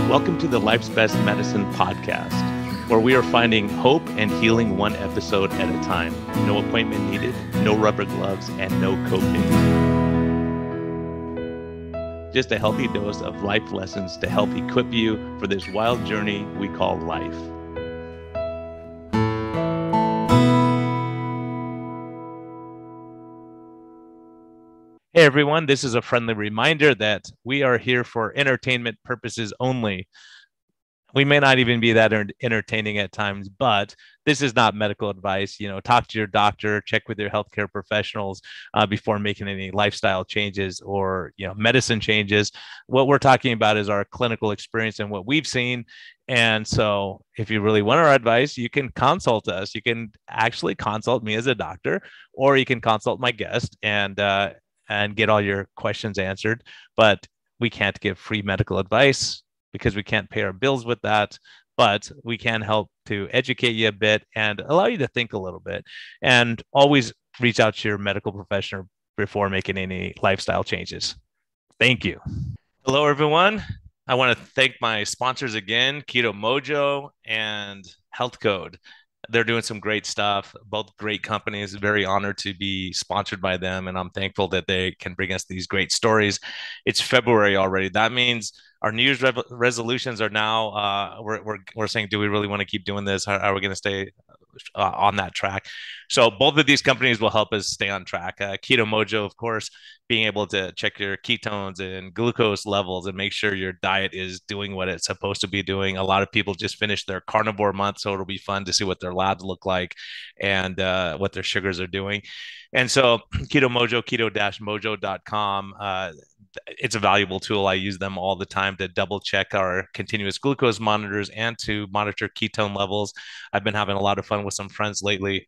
Welcome to the Life's Best Medicine podcast, where we are finding hope and healing one episode at a time. No appointment needed, no rubber gloves, and no coping. Just a healthy dose of life lessons to help equip you for this wild journey we call life. Hey everyone, this is a friendly reminder that we are here for entertainment purposes only. We may not even be that entertaining at times, but this is not medical advice. Talk to your doctor, check with your healthcare professionals before making any lifestyle changes or medicine changes. What we're talking about is our clinical experience and what we've seen. And so if you really want our advice, you can consult us. You can actually consult me as a doctor, or you can consult my guest and get all your questions answered. But we can't give free medical advice because we can't pay our bills with that. But we can help to educate you a bit and allow you to think a little bit. And always reach out to your medical professional before making any lifestyle changes. Thank you. Hello, everyone. I want to thank my sponsors again, Keto Mojo and Health Code. They're doing some great stuff, both great companies. Very honored to be sponsored by them, and I'm thankful that they can bring us these great stories. It's February already. That means our New Year's resolutions are now. We're saying, do we really want to keep doing this? How are we going to stay on that track? So both of these companies will help us stay on track. Keto Mojo, of course, being able to check your ketones and glucose levels and make sure your diet is doing what it's supposed to be doing. A lot of people just finished their carnivore month, so it'll be fun to see what their labs look like and what their sugars are doing. And so Keto Mojo, keto-mojo.com, it's a valuable tool. I use them all the time to double check our continuous glucose monitors and to monitor ketone levels. I've been having a lot of fun with some friends lately,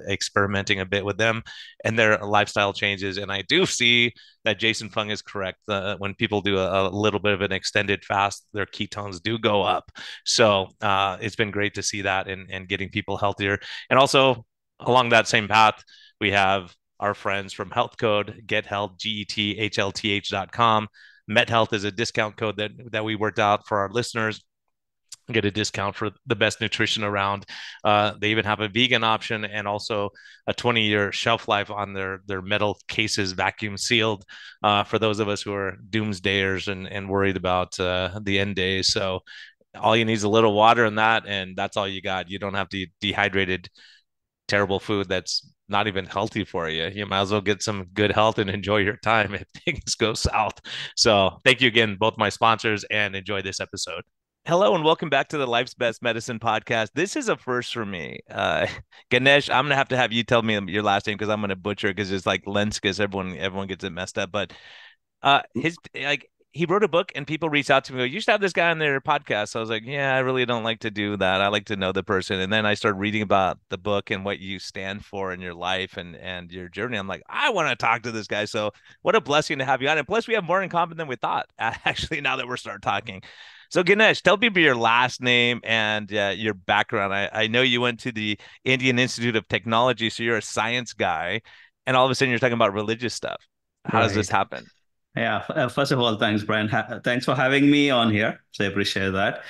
experimenting a bit with them and their lifestyle changes. And I do see that Jason Fung is correct. When people do a little bit of an extended fast, their ketones do go up. So it's been great to see that and getting people healthier. And also along that same path, we have our friends from Health Code, Get Health, GETHLTH.com. MetHealth is a discount code that we worked out for our listeners. Get a discount for the best nutrition around. They even have a vegan option and also a 20-year shelf life on their metal cases, vacuum sealed, for those of us who are doomsdayers and worried about the end days. So all you need is a little water in that, and that's all you got. You don't have to dehydrated, terrible food that's not even healthy for you. You might as well get some good health and enjoy your time if things go south. So thank you again, both my sponsors, and enjoy this episode. Hello and welcome back to the Life's Best Medicine podcast. This is a first for me. Ganesh, I'm gonna have you tell me your last name because I'm gonna butcher it because it's like Lenskis. Everyone gets it messed up. But he wrote a book and people reached out to me. You should have this guy on their podcast. So I was like, yeah, I really don't like to do that. I like to know the person. And then I started reading about the book and what you stand for in your life and your journey. I'm like, I want to talk to this guy. So what a blessing to have you on. And plus we have more in common than we thought, actually, now that we're starting talking. So Ganesh, tell people your last name and your background. I know you went to the Indian Institute of Technology, so you're a science guy. And all of a sudden you're talking about religious stuff. How does this happen? Yeah, first of all, thanks, Brian. Thanks for having me on here. So I appreciate that.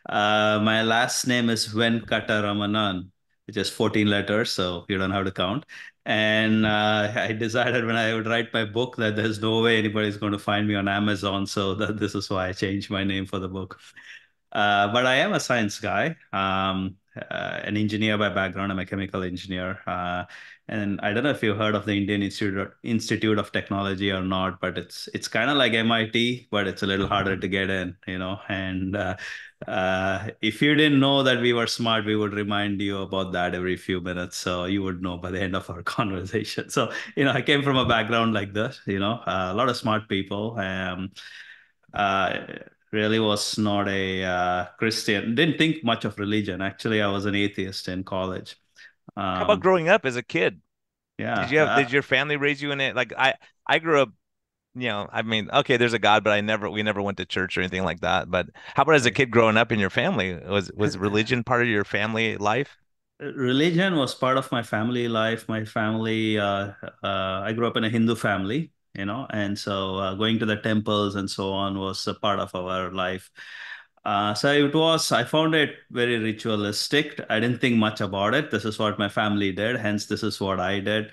My last name is Venkataramanan, which is 14 letters, so you don't have to count. And I decided when I would write my book that there's no way anybody's going to find me on Amazon, so this is why I changed my name for the book. But I am a science guy, an engineer by background. I'm a chemical engineer. And I don't know if you've heard of the Indian Institute of Technology or not, but it's kind of like MIT, but it's a little harder to get in, And if you didn't know that we were smart, we would remind you about that every few minutes, so you would know by the end of our conversation. So, I came from a background like this, a lot of smart people. Uh, really was not a Christian. Didn't think much of religion. Actually, I was an atheist in college. How about Um, growing up as a kid? yeah. Did your family raise you in it? Like I grew up, I mean, okay, there's a God, but we never went to church or anything like that. But how about as a Right. kid growing up in your family? Was religion part of your family life? Religion was part of my family life. My family, I grew up in a Hindu family, and so going to the temples and so on was a part of our life. So I found it very ritualistic. I didn't think much about it. This is what my family did, hence, this is what I did.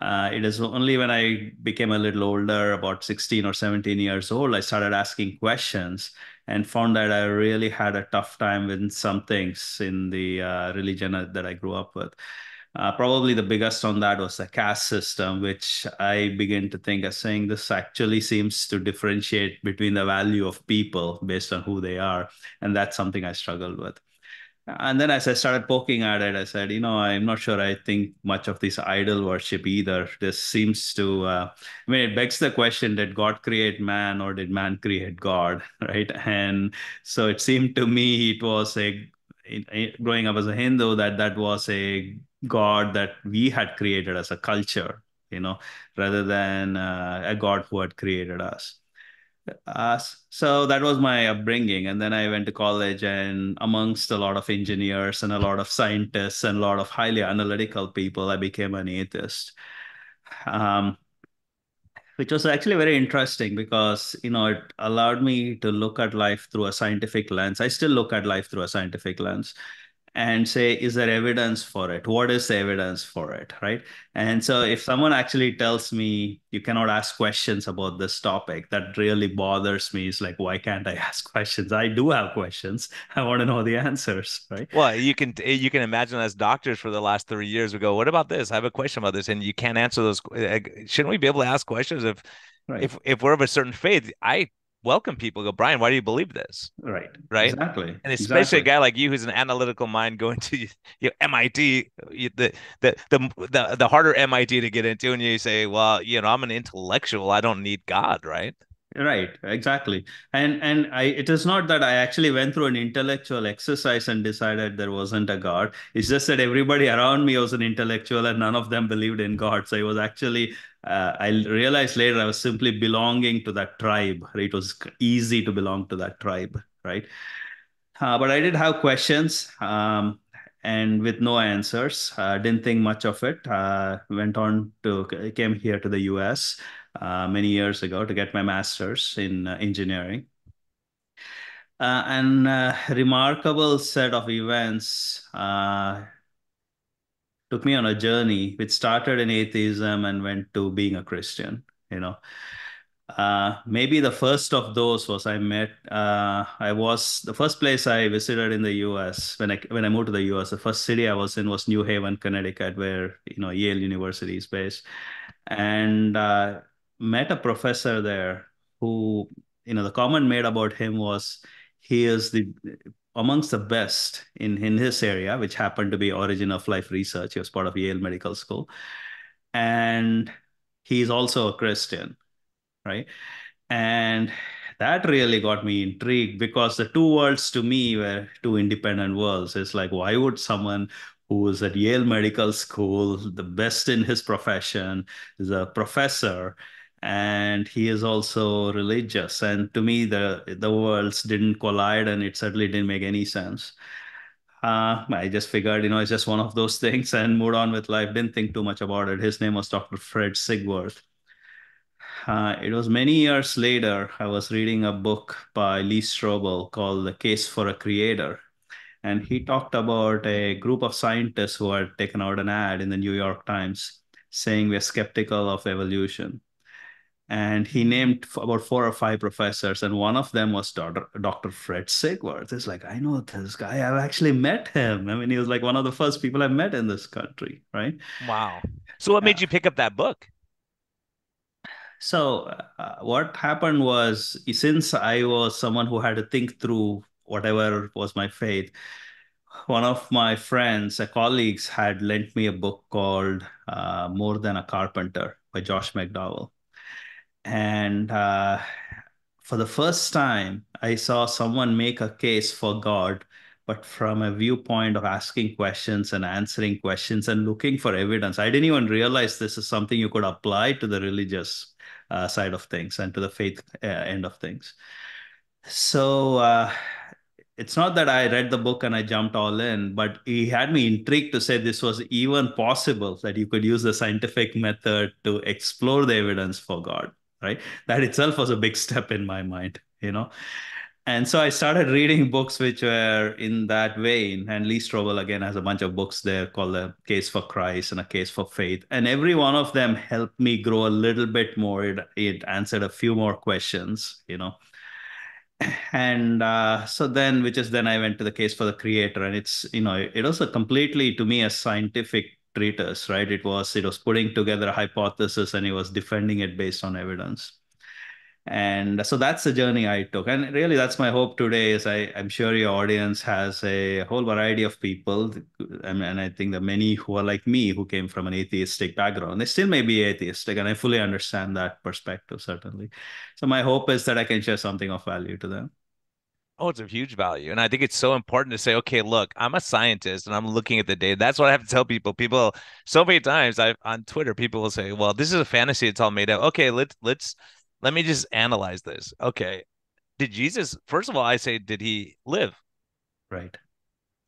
It is only when I became a little older, about 16 or 17 years old, I started asking questions and found that I really had a tough time with some things in the religion that I grew up with. Probably the biggest on that was the caste system, which I begin to think as saying this actually seems to differentiate between the value of people based on who they are. And that's something I struggled with. And then as I started poking at it, I said, I'm not sure I think much of this idol worship either. This seems to, it begs the question, did God create man or did man create God? Right. And so it seemed to me it was growing up as a Hindu, that was a God that we had created as a culture, rather than a God who had created us. So that was my upbringing. And then I went to college, and amongst a lot of engineers and a lot of scientists and a lot of highly analytical people, I became an atheist. Um, which was actually very interesting because it allowed me to look at life through a scientific lens. I still look at life through a scientific lens and say, is there evidence for it? What is the evidence for it, right? And so if someone actually tells me you cannot ask questions about this topic, that really bothers me. It's like, why can't I ask questions? I do have questions. I want to know the answers, right? Well, you can imagine as doctors for the last 3 years, we go, what about this? I have a question about this, and you can't answer those. Shouldn't we be able to ask questions if Right. if we're of a certain faith? I welcome people. Go, Brian, why do you believe this? Right. Right? Exactly. And especially a Exactly. guy like you who's an analytical mind going to MIT, the harder MIT to get into, and you say, well, I'm an intellectual. I don't need God, right? Right, exactly. And it is not that I actually went through an intellectual exercise and decided there wasn't a God. It's just that everybody around me was an intellectual and none of them believed in God. So it was actually I realized later I was simply belonging to that tribe. Right? It was easy to belong to that tribe, right? But I did have questions, and with no answers. Didn't think much of it. Went on to came here to the US many years ago to get my master's in engineering. And remarkable set of events took me on a journey which started in atheism and went to being a Christian. You know, maybe the first of those was I was the first place I visited in the U.S. when I moved to the U.S. The first city I was in was New Haven, Connecticut, where Yale University is based, and met a professor there who the comment made about him was he is the amongst the best in his area, which happened to be origin of life research. He was part of Yale Medical School, and he's also a Christian, right? And that really got me intrigued because the two worlds to me were two independent worlds. It's like, why would someone who is at Yale Medical School, the best in his profession, is a professor, and he is also religious? And to me, the worlds didn't collide, and it certainly didn't make any sense. I just figured, it's just one of those things and moved on with life. Didn't think too much about it. His name was Dr. Fred Sigworth. It was many years later, I was reading a book by Lee Strobel called The Case for a Creator. And he talked about a group of scientists who had taken out an ad in the New York Times saying we're skeptical of evolution. And he named about four or five professors, and one of them was Dr. Fred Sigworth. It's like, I know this guy. I've actually met him. I mean, he was like one of the first people I met in this country, right? Wow. So what Uh, made you pick up that book? So, what happened was, since I was someone who had to think through whatever was my faith, one of my friends, colleagues, had lent me a book called More Than a Carpenter by Josh McDowell. And for the first time, I saw someone make a case for God, but from a viewpoint of asking questions and answering questions and looking for evidence. I didn't even realize this is something you could apply to the religious side of things and to the faith end of things. So it's not that I read the book and I jumped all in, but he had me intrigued to say this was even possible that you could use the scientific method to explore the evidence for God, right? That itself was a big step in my mind. And so I started reading books which were in that vein. And Lee Strobel again has a bunch of books there called A Case for Christ and A Case for Faith. And every one of them helped me grow a little bit more. It answered a few more questions, you know. And so then, which is then I went to The Case for the Creator. And it's, you know, it was a completely, to me, a scientific treatise, right? It was putting together a hypothesis and it was defending it based on evidence. And so that's the journey I took. And really, that's my hope today is I'm sure your audience has a whole variety of people. And I think that many who are like me, who came from an atheistic background, they still may be atheistic. And I fully understand that perspective, certainly. So my hope is that I can share something of value to them. Oh, it's a huge value. And I think it's so important to say, okay, look, I'm a scientist and I'm looking at the data. That's what I have to tell people. People, so many times I on Twitter, people will say, well, this is a fantasy, it's all made up. Okay, let me just analyze this. Okay. Did Jesus, first of all, I say, did he live? Right.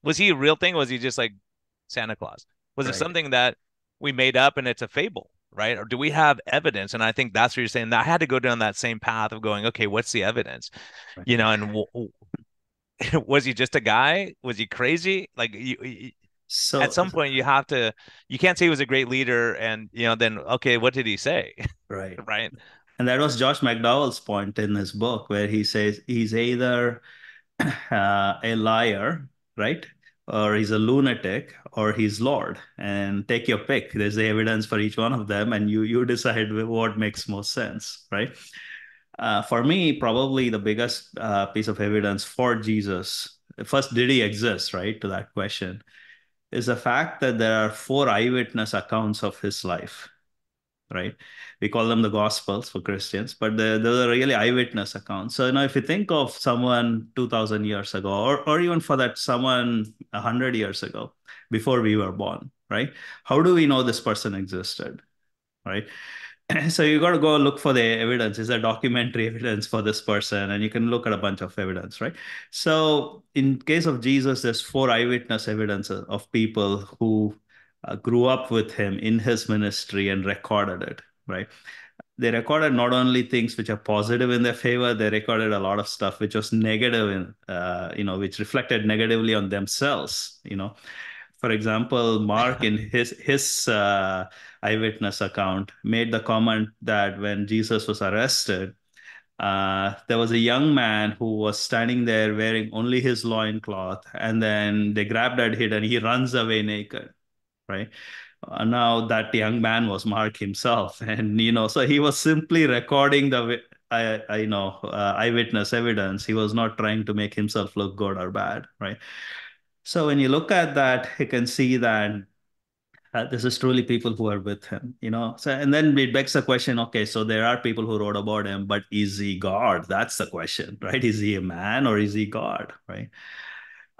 Was he a real thing? Was he just like Santa Claus? Was it Right. something that we made up and it's a fable, right? Or do we have evidence? And I think that's what you're saying. I had to go down that same path of going, okay, what's the evidence? Right. And was he just a guy? Was he crazy? Like at So, some point you can't say he was a great leader and then okay, what did he say? right. Right? And that was Josh McDowell's point in his book, where he says he's either a liar, right? Or he's a lunatic, or he's Lord. And take your pick. There's the evidence for each one of them, and you decide what makes most sense, right? For me, probably the biggest piece of evidence for Jesus, first, did he exist, right? To that question, is the fact that there are four eyewitness accounts of his life, right? We call them the Gospels for Christians, but they're really eyewitness accounts. So, if you think of someone 2,000 years ago, or even for that, someone 100 years ago, before we were born, right? How do we know this person existed, right? So you got to go look for the evidence. Is there documentary evidence for this person? And you can look at a bunch of evidence, right? So in case of Jesus, there's four eyewitness evidence of people who grew up with him in his ministry and recorded it, right? They recorded not only things which are positive in their favor, they recorded a lot of stuff which was negative in, which reflected negatively on themselves, For example, Mark in his eyewitness account made the comment that when Jesus was arrested, there was a young man who was standing there wearing only his loincloth, and then they grabbed at him and he runs away naked, right? Now that young man was Mark himself, and so he was simply recording eyewitness evidence. He was not trying to make himself look good or bad, right? So when you look at that, you can see that this is truly people who are with him. So, and then it begs the question, okay, so there are people who wrote about him, but is he God? That's the question, right? Is he a man or is he God, right?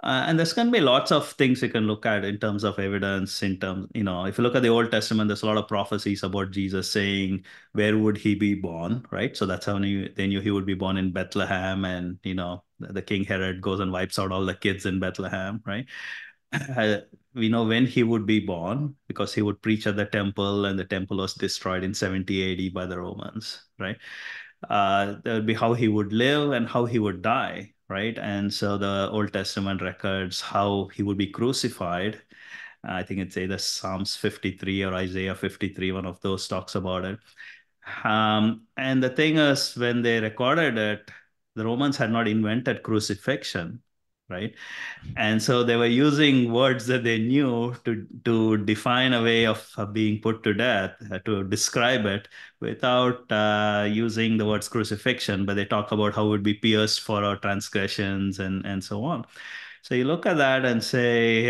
And there's going to be lots of things you can look at in terms of evidence, if you look at the Old Testament, there's a lot of prophecies about Jesus saying, where would he be born, right? So that's how they knew he would be born in Bethlehem. And, the King Herod goes and wipes out all the kids in Bethlehem, right? uh, we know when he would be born because he would preach at the temple, and the temple was destroyed in 70 AD by the Romans, right? There would be how he would live and how he would die, right? And so the Old Testament records how he would be crucified. I think it's either Psalms 53 or Isaiah 53, one of those talks about it. And the thing is, when they recorded it, the Romans had not invented crucifixion, right? And so they were using words that they knew to define a way of being put to death, to describe it without using the words crucifixion, but they talk about how it would be pierced for our transgressions and so on. So you look at that and say,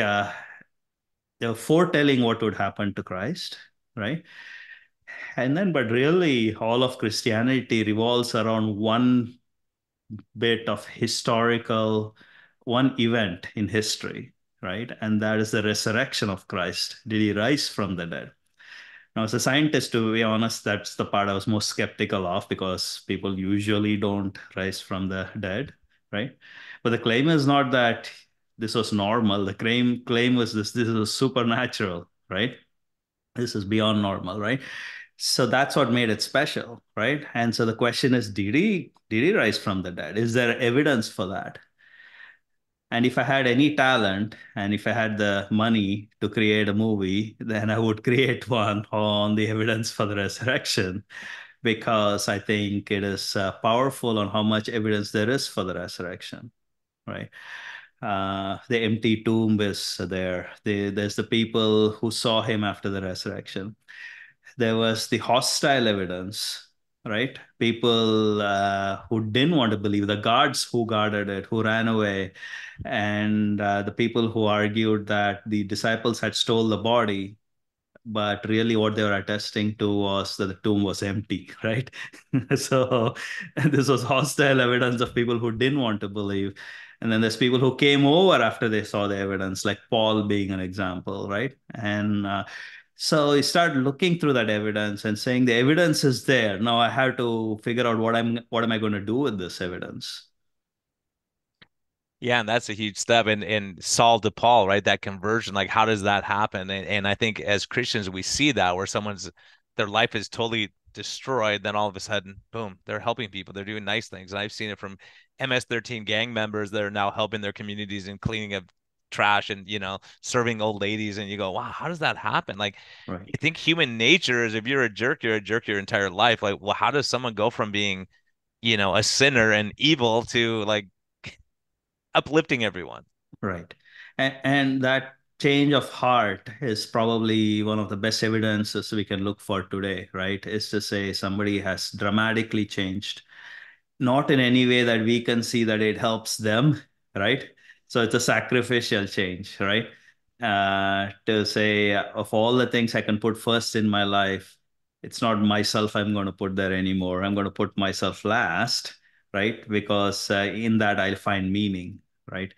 they're foretelling what would happen to Christ, right? And then, but really, all of Christianity revolves around one bit of historical, one event in history, right? And that is the resurrection of Christ. Did he rise from the dead? Now, as a scientist, to be honest, that's the part I was most skeptical of because people usually don't rise from the dead, right? But the claim is not that this was normal. The claim was this is supernatural, right? This is beyond normal, right? So that's what made it special, right? And so the question is, did he rise from the dead? Is there evidence for that? And if I had any talent and if I had the money to create a movie, then I would create one on the evidence for the resurrection, because I think it is powerful on how much evidence there is for the resurrection, right? The empty tomb is there. There's the people who saw him after the resurrection. There was the hostile evidence, right? People who didn't want to believe, the guards who guarded it, who ran away, and the people who argued that the disciples had stole the body, but really what they were attesting to was that the tomb was empty, right? So this was hostile evidence of people who didn't want to believe. And then there's people who came over after they saw the evidence, like Paul being an example, right? And so you start looking through that evidence and saying the evidence is there. Now I have to figure out what am I going to do with this evidence? Yeah, and that's a huge step. And Saul to Paul, right? That conversion, like how does that happen? And I think as Christians we see that where someone's their life is totally destroyed, then all of a sudden, boom, they're helping people. They're doing nice things. And I've seen it from MS-13 gang members that are now helping their communities and cleaning up trash and serving old ladies. And you go, wow, how does that happen? Like Right. I think human nature is if you're a jerk, you're a jerk your entire life. Like, well, how does someone go from being, a sinner and evil to like uplifting everyone? Right. And that change of heart is probably one of the best evidences we can look for today, right? Is to say somebody has dramatically changed, not in any way that we can see that it helps them, right? So it's a sacrificial change, right? To say, of all the things I can put first in my life, it's not myself I'm going to put there anymore. I'm going to put myself last, right? Because in that I'll find meaning, right?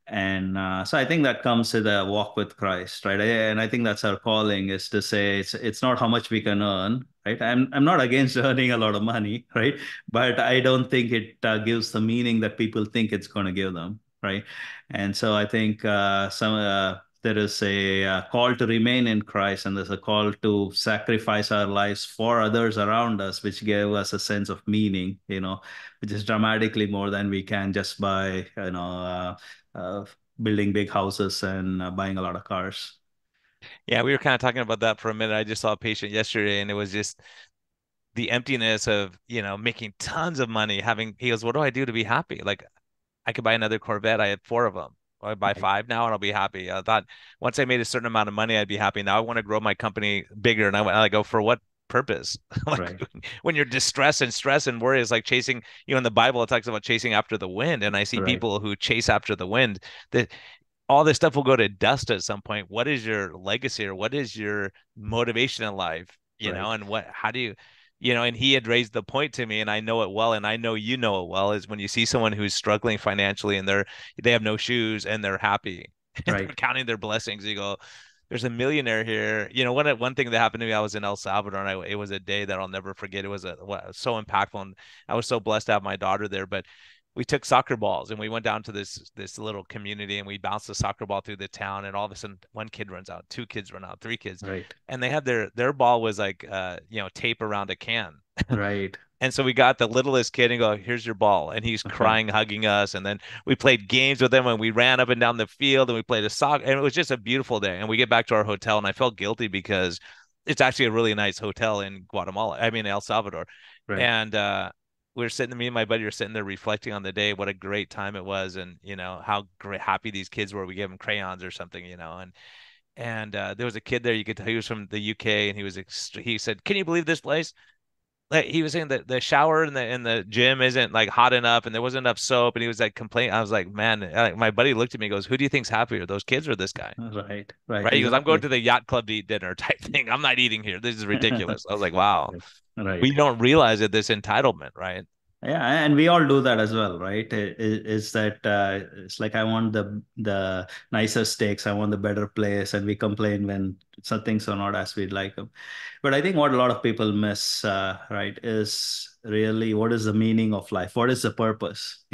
And so I think that comes with a walk with Christ, right? And I think that's our calling, is to say it's not how much we can earn, right? I'm not against earning a lot of money, right? But I don't think it gives the meaning that people think it's going to give them, right? And so I think there is a call to remain in Christ, and there's a call to sacrifice our lives for others around us, which gave us a sense of meaning, which is dramatically more than we can just by, uh, building big houses and buying a lot of cars. Yeah, we were kind of talking about that for a minute. I just saw a patient yesterday and it was just the emptiness of, making tons of money, he goes, what do I do to be happy? Like I could buy another Corvette. I had four of them. I buy Right, five now and I'll be happy. I thought once I made a certain amount of money, I'd be happy. Now I want to grow my company bigger. And I go, for what purpose? Like right, when you're distressed and stress and worry is like chasing, in the Bible, it talks about chasing after the wind. And I see right, people who chase after the wind. That all this stuff will go to dust at some point. What is your legacy or what is your motivation in life? right, And how do you, and he had raised the point to me and I know it well. And I know you know it well is when you see someone who's struggling financially and they have no shoes and they're happy and they're right, counting their blessings. You go, there's a millionaire here. One thing that happened to me, I was in El Salvador and it was a day that I'll never forget. It was so impactful. And I was so blessed to have my daughter there, but we took soccer balls and we went down to this little community and we bounced the soccer ball through the town and all of a sudden one kid runs out, two kids run out, three kids, right, and they had their ball was like tape around a can. right. And so we got the littlest kid and go, here's your ball. And he's Okay, crying, hugging us. And then we played games with him and we ran up and down the field and we played a soccer. And it was just a beautiful day. And we get back to our hotel and I felt guilty because it's actually a really nice hotel in Guatemala. I mean, El Salvador. right, And we were sitting, me and my buddy were sitting there reflecting on the day, what a great time it was. And, how great, happy these kids were. We gave them crayons or something, and there was a kid there. You could tell he was from the UK, and he said, "Can you believe this place?" Like he was saying that the shower in the gym isn't like hot enough, and there wasn't enough soap, and he was like complaining. I was like, man, my buddy looked at me, and goes, "Who do you think's happier, those kids or this guy?" right, right. Right? He goes, "I'm going Exactly. to the yacht club to eat dinner," type thing. I'm not eating here. This is ridiculous. I was like, wow, Right, right. we don't realize it. This entitlement, right? Yeah, and we all do that as well, right? Is that it's like I want the nicer steaks, I want the better place, and we complain when some things are not as we'd like them. But I think what a lot of people miss, right, is really what is the meaning of life? What is the purpose?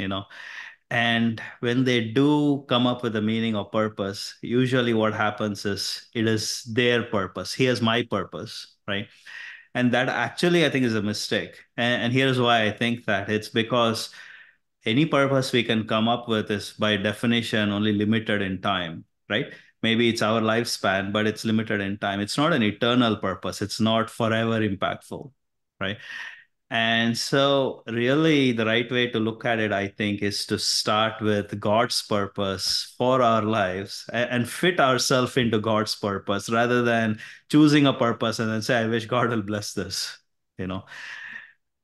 And when they do come up with a meaning or purpose, usually what happens is it is their purpose. Here's my purpose, right? And that actually, I think, is a mistake. And here's why I think that it's because any purpose we can come up with is by definition only limited in time, right? Maybe it's our lifespan, but it's limited in time. It's not an eternal purpose. It's not forever impactful, right? And so, really, the right way to look at it, I think, is to start with God's purpose for our lives and fit ourselves into God's purpose rather than choosing a purpose and then say, I wish God will bless this, you know?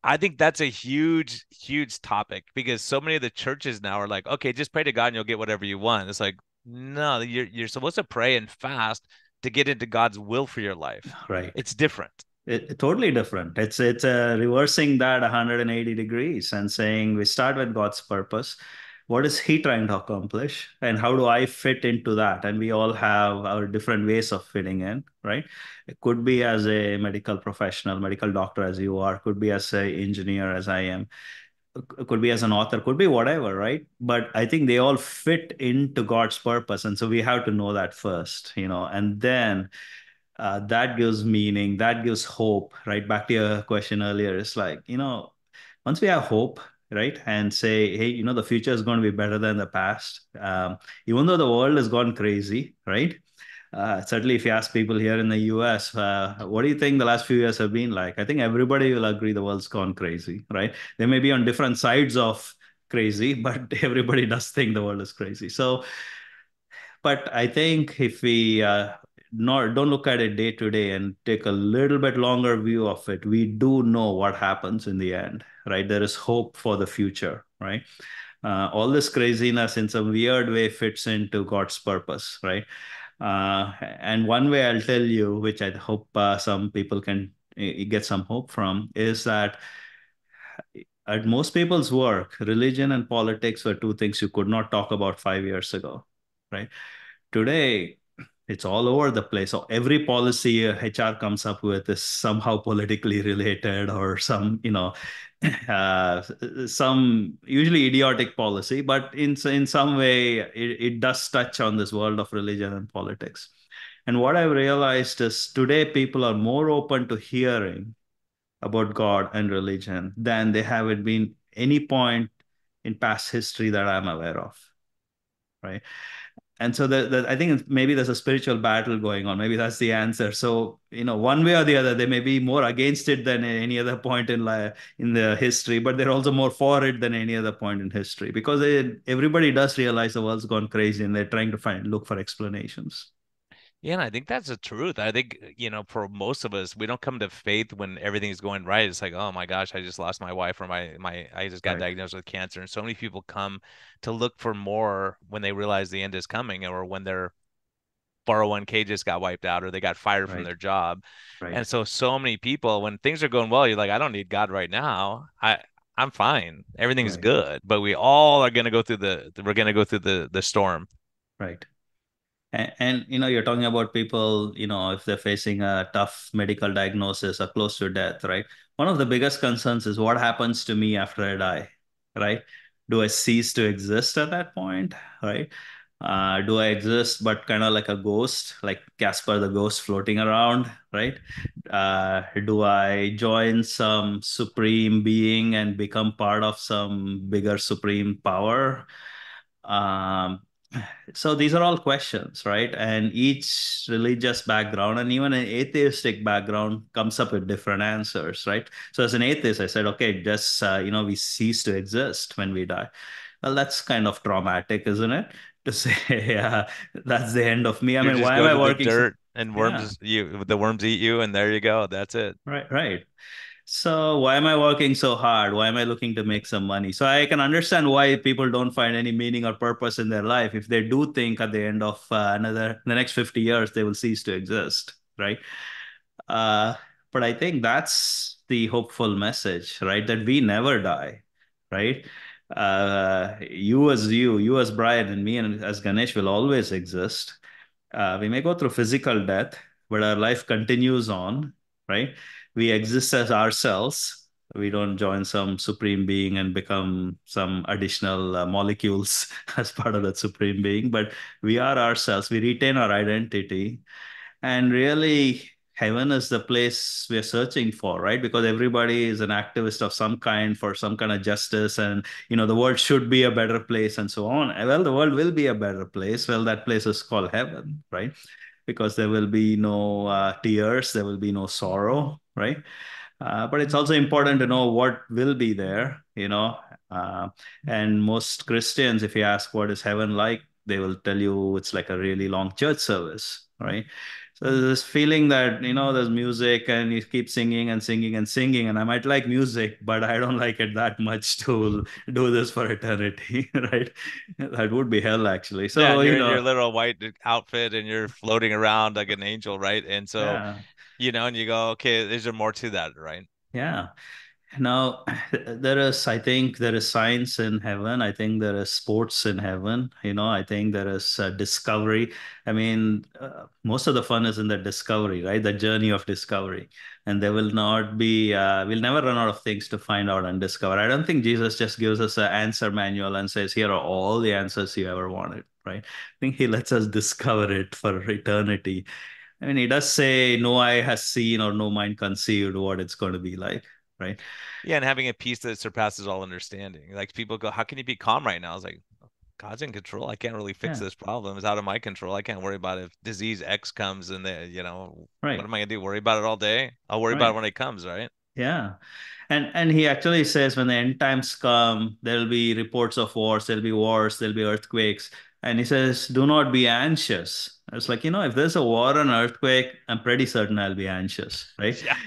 I think that's a huge, huge topic because so many of the churches now are like, okay, just pray to God and you'll get whatever you want. It's like, no, you're supposed to pray and fast to get into God's will for your life. Right. It's different. Totally different. It's reversing that 180 degrees and saying we start with God's purpose. What is He trying to accomplish, and how do I fit into that? And we all have our different ways of fitting in, right? It could be as a medical professional, medical doctor as you are, could be as a engineer as I am, could be as an author, could be whatever, right? But I think they all fit into God's purpose, and so we have to know that first, and then that gives meaning, that gives hope, right? Back to your question earlier, it's like, once we have hope, right, and say, hey, the future is going to be better than the past, even though the world has gone crazy, right? Certainly, if you ask people here in the US, what do you think the last few years have been like? I think everybody will agree the world's gone crazy, right? They may be on different sides of crazy, but everybody does think the world is crazy. So, but I think if we not don't look at it day to day and take a little bit longer view of it, we do know what happens in the end, right? There is hope for the future, right? All this craziness in some weird way fits into God's purpose, right? And one way I'll tell you, which I hope some people can get some hope from, is that at most people's work, religion and politics were two things you could not talk about 5 years ago, right? Today, it's all over the place. So every policy HR comes up with is somehow politically related or uh, some usually idiotic policy, but in some way it does touch on this world of religion and politics. And what I've realized is today people are more open to hearing about God and religion than they have it been any point in past history that I'm aware of, right? And so I think maybe there's a spiritual battle going on. Maybe that's the answer. So, one way or the other, they may be more against it than any other point in the history, but they're also more for it than any other point in history because everybody does realize the world's gone crazy and they're trying to look for explanations. Yeah, and I think that's the truth. I think, for most of us, we don't come to faith when everything's going right. It's like, oh my gosh, I just lost my wife or I just got Right, diagnosed with cancer. And so many people come to look for more when they realize the end is coming or when their 401k just got wiped out or they got fired from right, their job. right, And so many people, when things are going well, you're like, I don't need God right now. I'm fine. Everything's right, good. But we all are going to go through we're going to go through the storm. right. And you're talking about people, if they're facing a tough medical diagnosis or close to death, right? One of the biggest concerns is what happens to me after I die, right? Do I cease to exist at that point, right? Do I exist but kind of like a ghost, like Casper the ghost floating around, right? Do I join some supreme being and become part of some bigger supreme power? Um, so these are all questions, right? And each religious background and even an atheistic background comes up with different answers, right? So as an atheist, I said, okay, just we cease to exist when we die. Well, that's kind of traumatic, isn't it? To say, yeah, that's the end of me. I You mean, just why am go I to the working so? dirt and Yeah, the worms eat you and there you go. That's it. right, right. So why am I working so hard? Why am I looking to make some money? So I can understand why people don't find any meaning or purpose in their life if they do think at the end of the next 50 years they will cease to exist, right? Uh, but I think that's the hopeful message, right? That we never die, right? You as Brian, and me and as Ganesh will always exist. We may go through physical death, but our life continues on, right? We exist as ourselves. We don't join some supreme being and become some additional molecules as part of that supreme being, but we are ourselves. We retain our identity. And really, heaven is the place we're searching for, right? Because everybody is an activist of some kind for some kind of justice, and the world should be a better place and so on. Well, the world will be a better place. Well, that place is called heaven, right? Because there will be no tears, there will be no sorrow, right? But it's also important to know what will be there, Uh, and most Christians, if you ask what is heaven like, they will tell you it's like a really long church service, right? So there's this feeling that, there's music and you keep singing and singing and singing. And I might like music, but I don't like it that much to do this for eternity, right? That would be hell, actually. Yeah, So, and you're in your little white outfit and you're floating around like an angel, right? And so, yeah, and you go, okay, is there more to that, right? yeah. Now, I think there is science in heaven. I think there is sports in heaven. I think there is discovery. I mean, most of the fun is in the discovery, right? The journey of discovery. And there will not be, we'll never run out of things to find out and discover. I don't think Jesus just gives us an answer manual and says, here are all the answers you ever wanted, right? I think he lets us discover it for eternity. I mean, he does say, no eye has seen or no mind conceived what it's going to be like, right? Yeah, and having a peace that surpasses all understanding. Like people go, how can you be calm right now? I was like, God's in control. I can't really fix Yeah, this problem. It's out of my control. I can't worry about if disease X comes and what right, am I gonna do? Worry about it all day? I'll worry about it right. when it comes, right? Yeah. And he actually says when the end times come, there'll be reports of wars, there'll be earthquakes. And he says, do not be anxious. It's like, if there's a war or an earthquake, I'm pretty certain I'll be anxious, right? Yeah.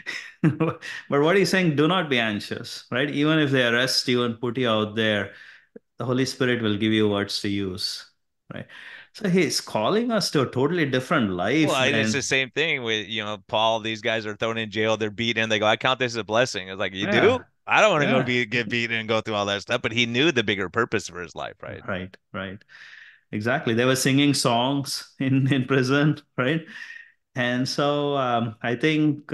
But what he's saying, do not be anxious, right? Even if they arrest you and put you out there, the Holy Spirit will give you words to use, right? So he's calling us to a totally different Well, life and it's the than, same thing with, Paul, these guys are thrown in jail, they're beaten, they go, I count this as a blessing. It's like, you do? yeah, I don't want to yeah, get beaten and go through all that stuff, but he knew the bigger purpose for his life, right? right, right. Exactly. They were singing songs in prison, right? And so I think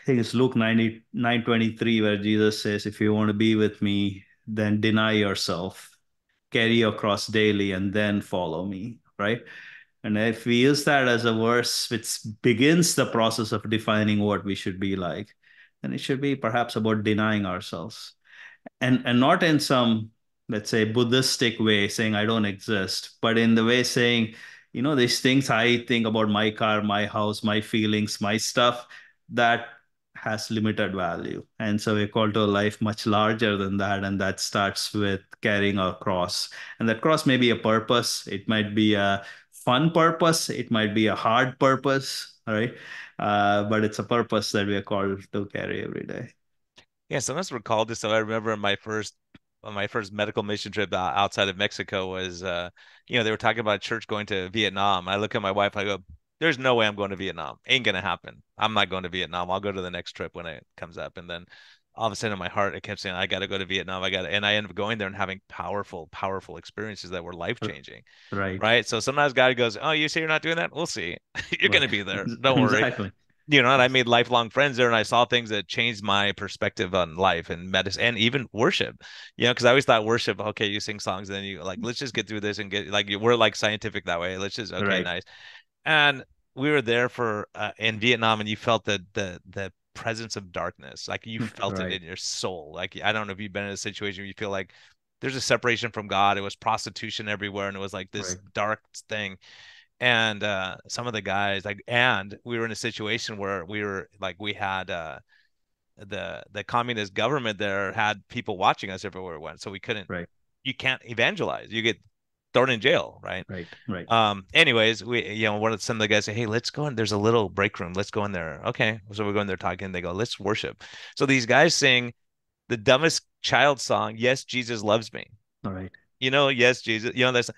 it's Luke 9:23 where Jesus says, if you want to be with me, then deny yourself, carry your cross daily, and then follow me, right? And if we use that as a verse which begins the process of defining what we should be like, then it should be perhaps about denying ourselves and not in some, let's say, Buddhistic way saying I don't exist, but in the way saying, these things I think about, my car, my house, my feelings, my stuff, that has limited value. And so we're called to a life much larger than that, and that starts with carrying our cross. And that cross may be a purpose, it might be a fun purpose, it might be a hard purpose, all right? But it's a purpose that we are called to carry every day. Yeah, sometimes recall this. So I remember my first medical mission trip outside of Mexico was they were talking about church going to Vietnam. I look at my wife, I go, there's no way I'm going to Vietnam. Ain't gonna happen. I'm not going to Vietnam. I'll go to the next trip when it comes up. And then all of a sudden in my heart, it kept saying, I gotta go to Vietnam. And I ended up going there and having powerful, powerful experiences that were life changing. Right. Right. So sometimes God goes, oh, you say you're not doing that? We'll see. You're Right. gonna be there. Don't worry. Exactly. And I made lifelong friends there, and I saw things that changed my perspective on life and medicine and even worship. Because I always thought worship, okay, you sing songs, and then you like, let's just get through this and get like we're like scientific that way. Let's just okay, Right. nice. And we were there for in Vietnam, and you felt the presence of darkness, like you felt it Right. in your soul. Like I don't know if you've been in a situation where you feel like there's a separation from God. It was prostitution everywhere, and it was like this Right. dark thing and some of the guys and we were in a situation where we had the communist government there had people watching us everywhere we went, so we couldn't Right. you can't evangelize, you get thrown in jail, right? Right. Right. Anyways, we some of the guys say, hey, let's go in, there's a little break room, let's go in there. Okay, so we're going there talking, they go, let's worship. So these guys sing the dumbest child song, yes Jesus loves me, All right. yes Jesus, that's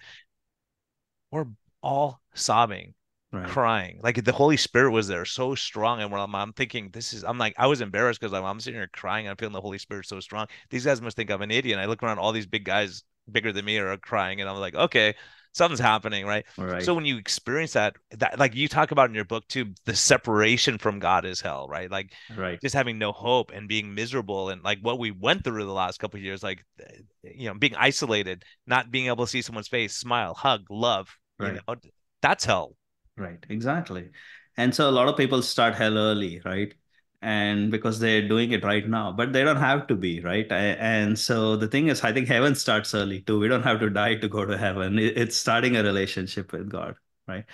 we're all sobbing, Right. crying. Like the Holy Spirit was there so strong. And when I'm thinking, I'm like, I was embarrassed because I'm sitting here crying and I'm feeling the Holy Spirit so strong. These guys must think I'm an idiot. And I look around, all these big guys bigger than me are crying. And I'm like, okay, something's happening, right? All So right. when you experience that like you talk about in your book too, the separation from God is hell, right? Like Right. just having no hope and being miserable and like what we went through the last couple of years, like being isolated, not being able to see someone's face, smile, hug, love, Right. that's hell. Right. Exactly. And so a lot of people start hell early, right? And because they're doing it right now, but they don't have to be, right? And so the thing is, I think heaven starts early too. We don't have to die to go to heaven. It's starting a relationship with God, right?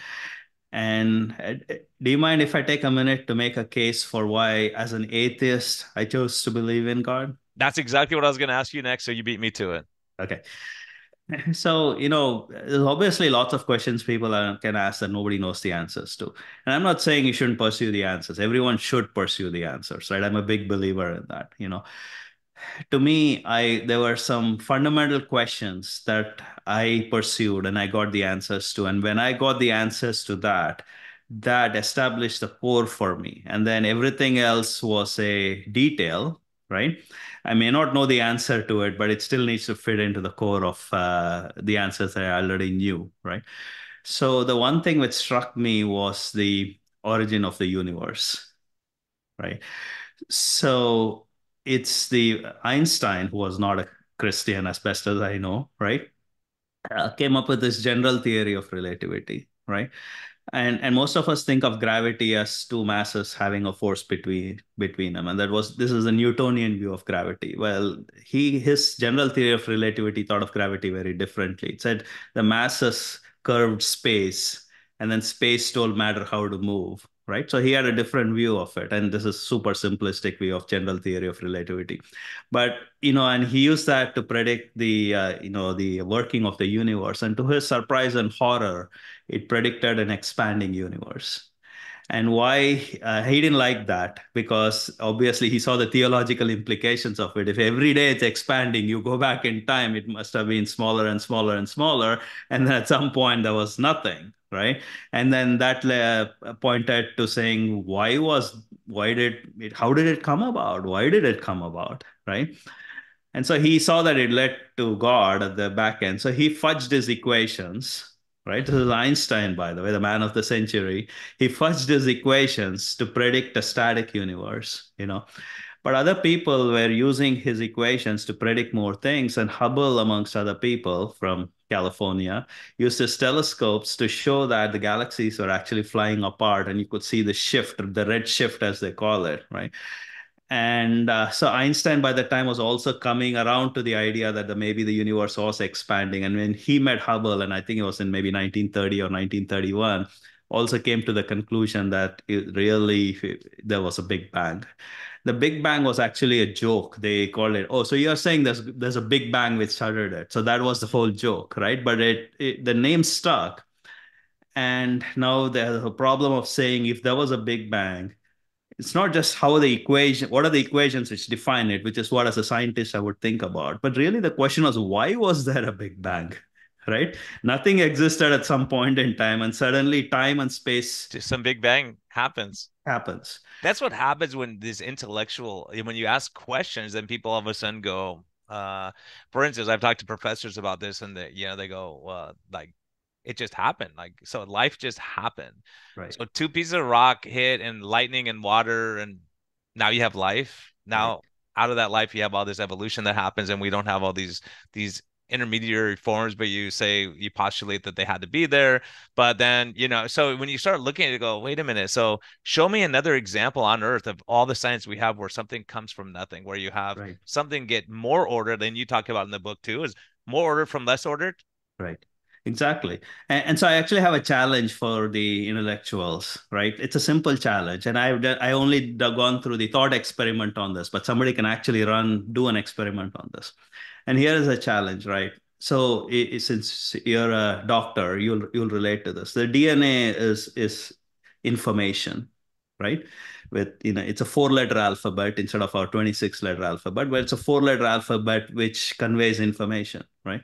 And do you mind if I take a minute to make a case for why, as an atheist, I chose to believe in God? That's exactly what I was going to ask you next. So you beat me to it. Okay. So, there's obviously lots of questions people can ask that nobody knows the answers to. And I'm not saying you shouldn't pursue the answers. Everyone should pursue the answers, right? I'm a big believer in that. To me, I there were some fundamental questions that I pursued and I got the answers to. And when I got the answers to that, that established the core for me. And then everything else was a detail, right? I may not know the answer to it, but it still needs to fit into the core of the answers that I already knew, right? So the one thing which struck me was the origin of the universe, right? So it's the Einstein, who was not a Christian, as best as I know, right? Came up with this general theory of relativity, right? And most of us think of gravity as two masses having a force between them, and this is a Newtonian view of gravity. Well, his general theory of relativity thought of gravity very differently. It said the masses curved space, and then space told matter how to move. Right. So he had a different view of it. And this is super simplistic view of general theory of relativity. But, and he used that to predict the working of the universe. And to his surprise and horror, it predicted an expanding universe. And why he didn't like that? Because obviously he saw the theological implications of it. If every day it's expanding, you go back in time, it must have been smaller and smaller and smaller. And then at some point there was nothing, right? And then that pointed to saying, how did it come about? Why did it come about, right? And so he saw that it led to God at the back end. So he fudged his equations, right? This is Einstein, by the way, the man of the century. He fudged his equations to predict a static universe. But other people were using his equations to predict more things. And Hubble, amongst other people from California, used his telescopes to show that the galaxies were actually flying apart. And you could see the shift, the red shift, as they call it, right? And so Einstein, by the time, was also coming around to the idea that maybe the universe was expanding. And when he met Hubble, and I think it was in maybe 1930 or 1931, also came to the conclusion that there was a Big Bang. The Big Bang was actually a joke. They called it, oh, so you're saying there's a Big Bang which started it. So that was the whole joke, right? But the name stuck. And now there's a problem of saying if there was a Big Bang, it's not just what are the equations which define it, which is what as a scientist I would think about. But really the question was, why was there a Big Bang? Right? Nothing existed at some point in time, and suddenly time and space Just some big bang happens. happens. That's what happens when when you ask questions, then people all of a sudden go, for instance, I've talked to professors about this and they go, like, it just happened. Like, so life just happened. Right. So two pieces of rock hit and lightning and water, and now you have life. Right. Now out of that life, you have all this evolution that happens, and we don't have all these intermediary forms, but you postulate that they had to be there. But then, so when you start looking at it, you go, wait a minute. So show me another example on Earth of all the science we have where something comes from nothing, where you have Right. something get more ordered than you talk about in the book too, is more ordered from less ordered. Right. Exactly. And so I actually have a challenge for the intellectuals, right? It's a simple challenge. And I only gone through the thought experiment on this, but somebody can actually do an experiment on this. And here is a challenge, right? So since you're a doctor, you'll relate to this. The DNA is information, right? It's a four-letter alphabet instead of our 26-letter alphabet, but it's a four-letter alphabet which conveys information, right?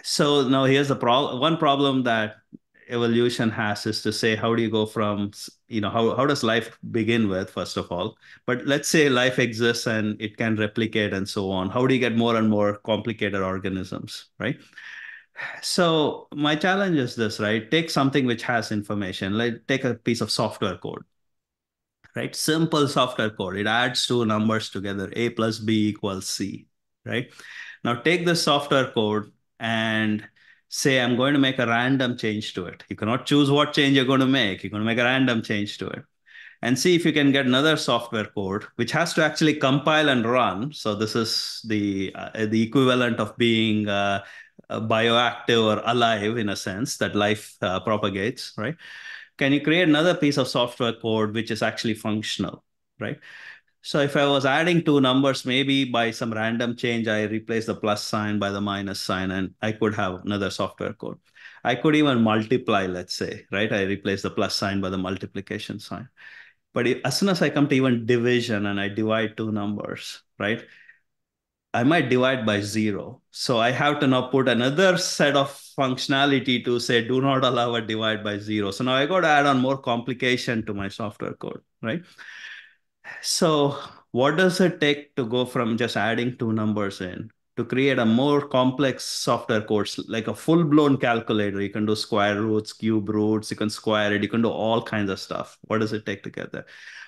So now here's the problem. One problem that evolution has is to say, how do you go from, how does life begin with, first of all? But let's say life exists and it can replicate and so on. How do you get more and more complicated organisms, right? So my challenge is this, right? Take something which has information, like take a piece of software code, right? Simple software code. It adds two numbers together, A plus B equals C, right? Now take this software code and say I'm going to make a random change to it. You cannot choose what change you're going to make. You're going to make a random change to it. And see if you can get another software code which has to actually compile and run. So this is the equivalent of being bioactive or alive in a sense that life propagates, right? Can you create another piece of software code which is actually functional, right? So if I was adding two numbers, maybe by some random change, I replace the plus sign by the minus sign, and I could have another software code. I could even multiply, let's say, right? I replace the plus sign by the multiplication sign. But as soon as I come to even division and I divide two numbers, right? I might divide by zero. So I have to now put another set of functionality to say, do not allow a divide by zero. So now I got to add on more complication to my software code, right? So what does it take to go from just adding two numbers in to create a more complex software course, like a full-blown calculator? You can do square roots, cube roots, you can square it, you can do all kinds of stuff. What does it take to get there?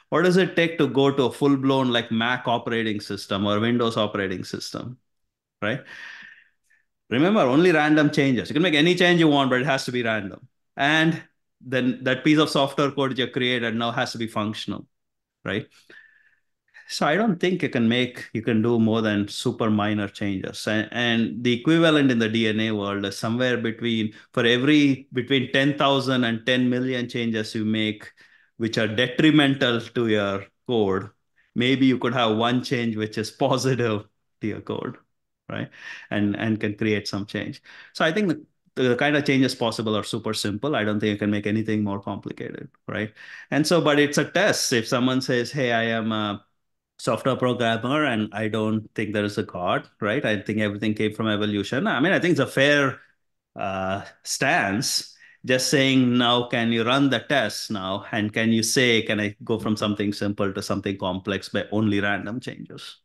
What does it take to go to a full-blown like Mac operating system or Windows operating system, right? Remember, only random changes. You can make any change you want, but it has to be random. And then that piece of software code you created now has to be functional, right? So I don't think you can do more than super minor changes. And the equivalent in the DNA world is somewhere between, for every between 10,000 and 10 million changes you make, which are detrimental to your code, maybe you could have one change which is positive to your code, right? And can create some change. So I think the kind of changes possible are super simple. I don't think you can make anything more complicated, right? And so, but it's a test. If someone says, hey, I am a software programmer and I don't think there is a God, right? I think everything came from evolution. I mean, I think it's a fair stance. Just saying now, can you run the test now? And can you say, can I go from something simple to something complex by only random changes?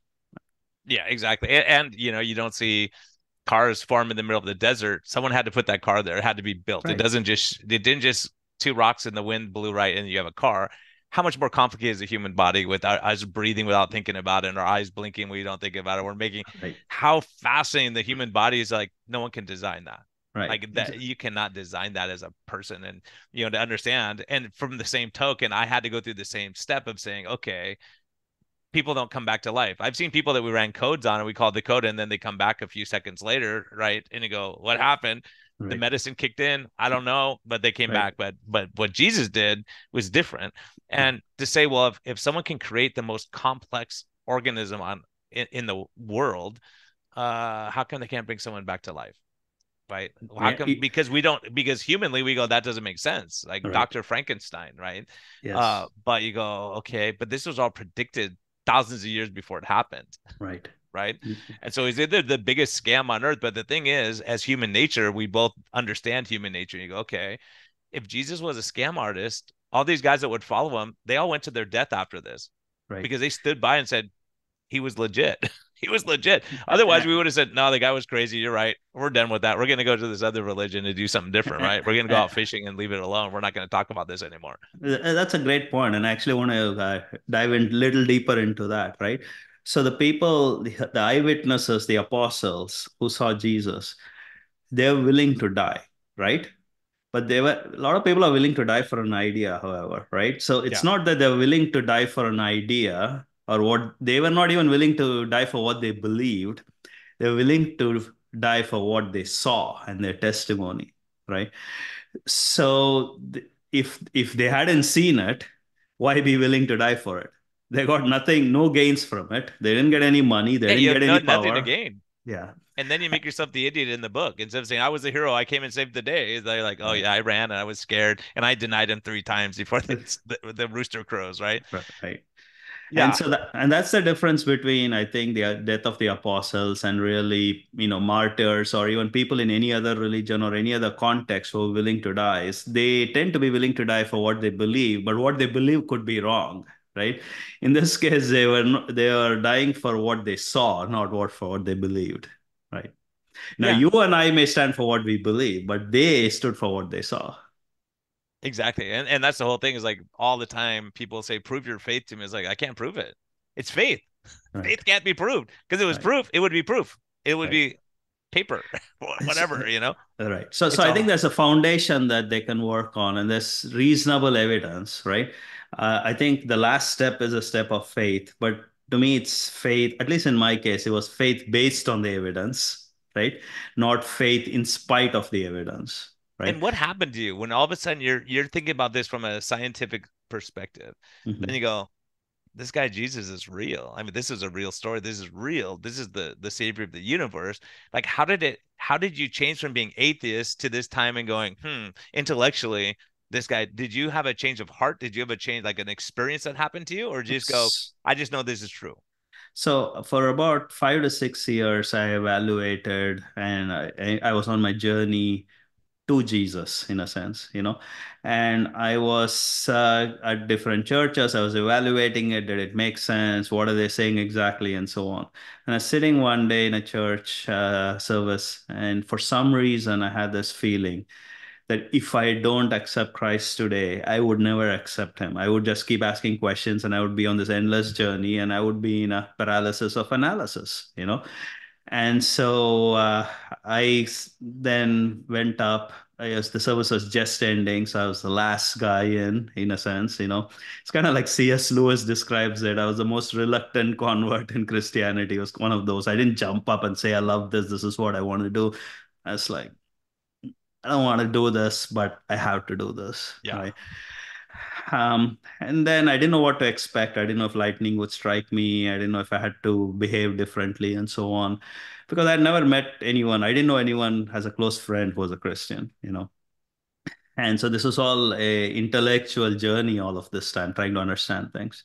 Yeah, exactly. And you don't see cars form in the middle of the desert. Someone had to put that car there. It had to be built. Right, It didn't just two rocks in the wind blew right and you have a car. How much more complicated is the human body with our eyes breathing without thinking about it and our eyes blinking when you don't think about it? We're making right, how fascinating the human body is. Like no one can design that. right. Like that you cannot design that as a person. And to understand. And from the same token, I had to go through the same step of saying, okay, people don't come back to life. I've seen people that we ran codes on and we called the code and then they come back a few seconds later, right? And you go, what happened? The Right, medicine kicked in. I don't know, but they came right. back. But what Jesus did was different. Yeah, And to say, well, if someone can create the most complex organism in the world, how come they can't bring someone back to life? Right? How yeah, come? Because we don't. Because humanly, we go that doesn't make sense. Like right. Dr. Frankenstein, right? Yes, But you go okay, but this was all predicted thousands of years before it happened, right. right? And so he's either the biggest scam on earth. But the thing is, as human nature, we both understand human nature. You go okay, if Jesus was a scam artist, all these guys that would follow him, they all went to their death after this Right. because they stood by and said he was legit. He was legit. Otherwise, we would have said, no, the guy was crazy. You're right. We're done with that. We're going to go to this other religion and do something different, right? We're going to go out fishing and leave it alone. We're not going to talk about this anymore. That's a great point, and I actually want to dive in a little deeper into that, right? So the people, the eyewitnesses, the apostles who saw Jesus, they're willing to die, right? But they were a lot of people are willing to die for an idea, however, right? So it's Yeah. not that they're willing to die for an idea or what they were not even willing to die for what they believed. They're willing to die for what they saw and their testimony, right? So if they hadn't seen it, why be willing to die for it? They got nothing, no gains from it. They didn't get any money. They Yeah, didn't you get have any nothing to power. gain. Yeah, And then you make yourself the idiot in the book. Instead of saying, I was the hero, I came and saved the day. They're like, oh, right, yeah, I ran and I was scared and I denied him three times before the rooster crows, right? right. And Yeah. so that's the difference between I think the death of the apostles and really martyrs or even people in any other religion or any other context who are willing to die is they tend to be willing to die for what they believe, but what they believe could be wrong, right? In this case, they were dying for what they saw, not for what they believed, right? Now Yeah. you and I may stand for what we believe, but they stood for what they saw. Exactly. And that's the whole thing is like all the time people say, prove your faith to me. It's like, I can't prove it. It's faith. Right, Faith can't be proved because it was right, proof. It would be proof. It would right, be paper, It's, whatever, you know. right. So It's I think a there's a foundation that they can work on, and there's reasonable evidence, right? I think the last step is a step of faith, but to me, it's faith. At least in my case, it was faith based on the evidence, right? Not faith in spite of the evidence, right? And what happened to you when all of a sudden you're thinking about this from a scientific perspective? Then Mhm. you go, this guy Jesus is real. I mean, this is a real story. This is real. This is the savior of the universe. Like, how did you change from being atheist to this time and going, intellectually, this guy, did you have a change of heart? Did you have a change, like an experience that happened to you? Or just go, I just know this is true? So for about 5 to 6 years, I evaluated and I was on my journey to Jesus in a sense, and I was at different churches. I was evaluating it. Did it make sense? What are they saying exactly? And so on. And I was sitting one day in a church service, and for some reason, I had this feeling that if I don't accept Christ today, I would never accept him. I would just keep asking questions and I would be on this endless journey and I would be in a paralysis of analysis. And so then went up. I guess the service was just ending, so I was the last guy in a sense. It's kind of like C.S. Lewis describes it. I was the most reluctant convert in Christianity. It was one of those. I didn't jump up and say, I love this. This is what I want to do. I was like, I don't want to do this, but I have to do this, Yeah. right? And then I didn't know what to expect. I didn't know if lightning would strike me. I didn't know if I had to behave differently and so on, because I'd never met anyone. I didn't know anyone as a close friend who was a Christian. And so this was all a intellectual journey all of this time, trying to understand things.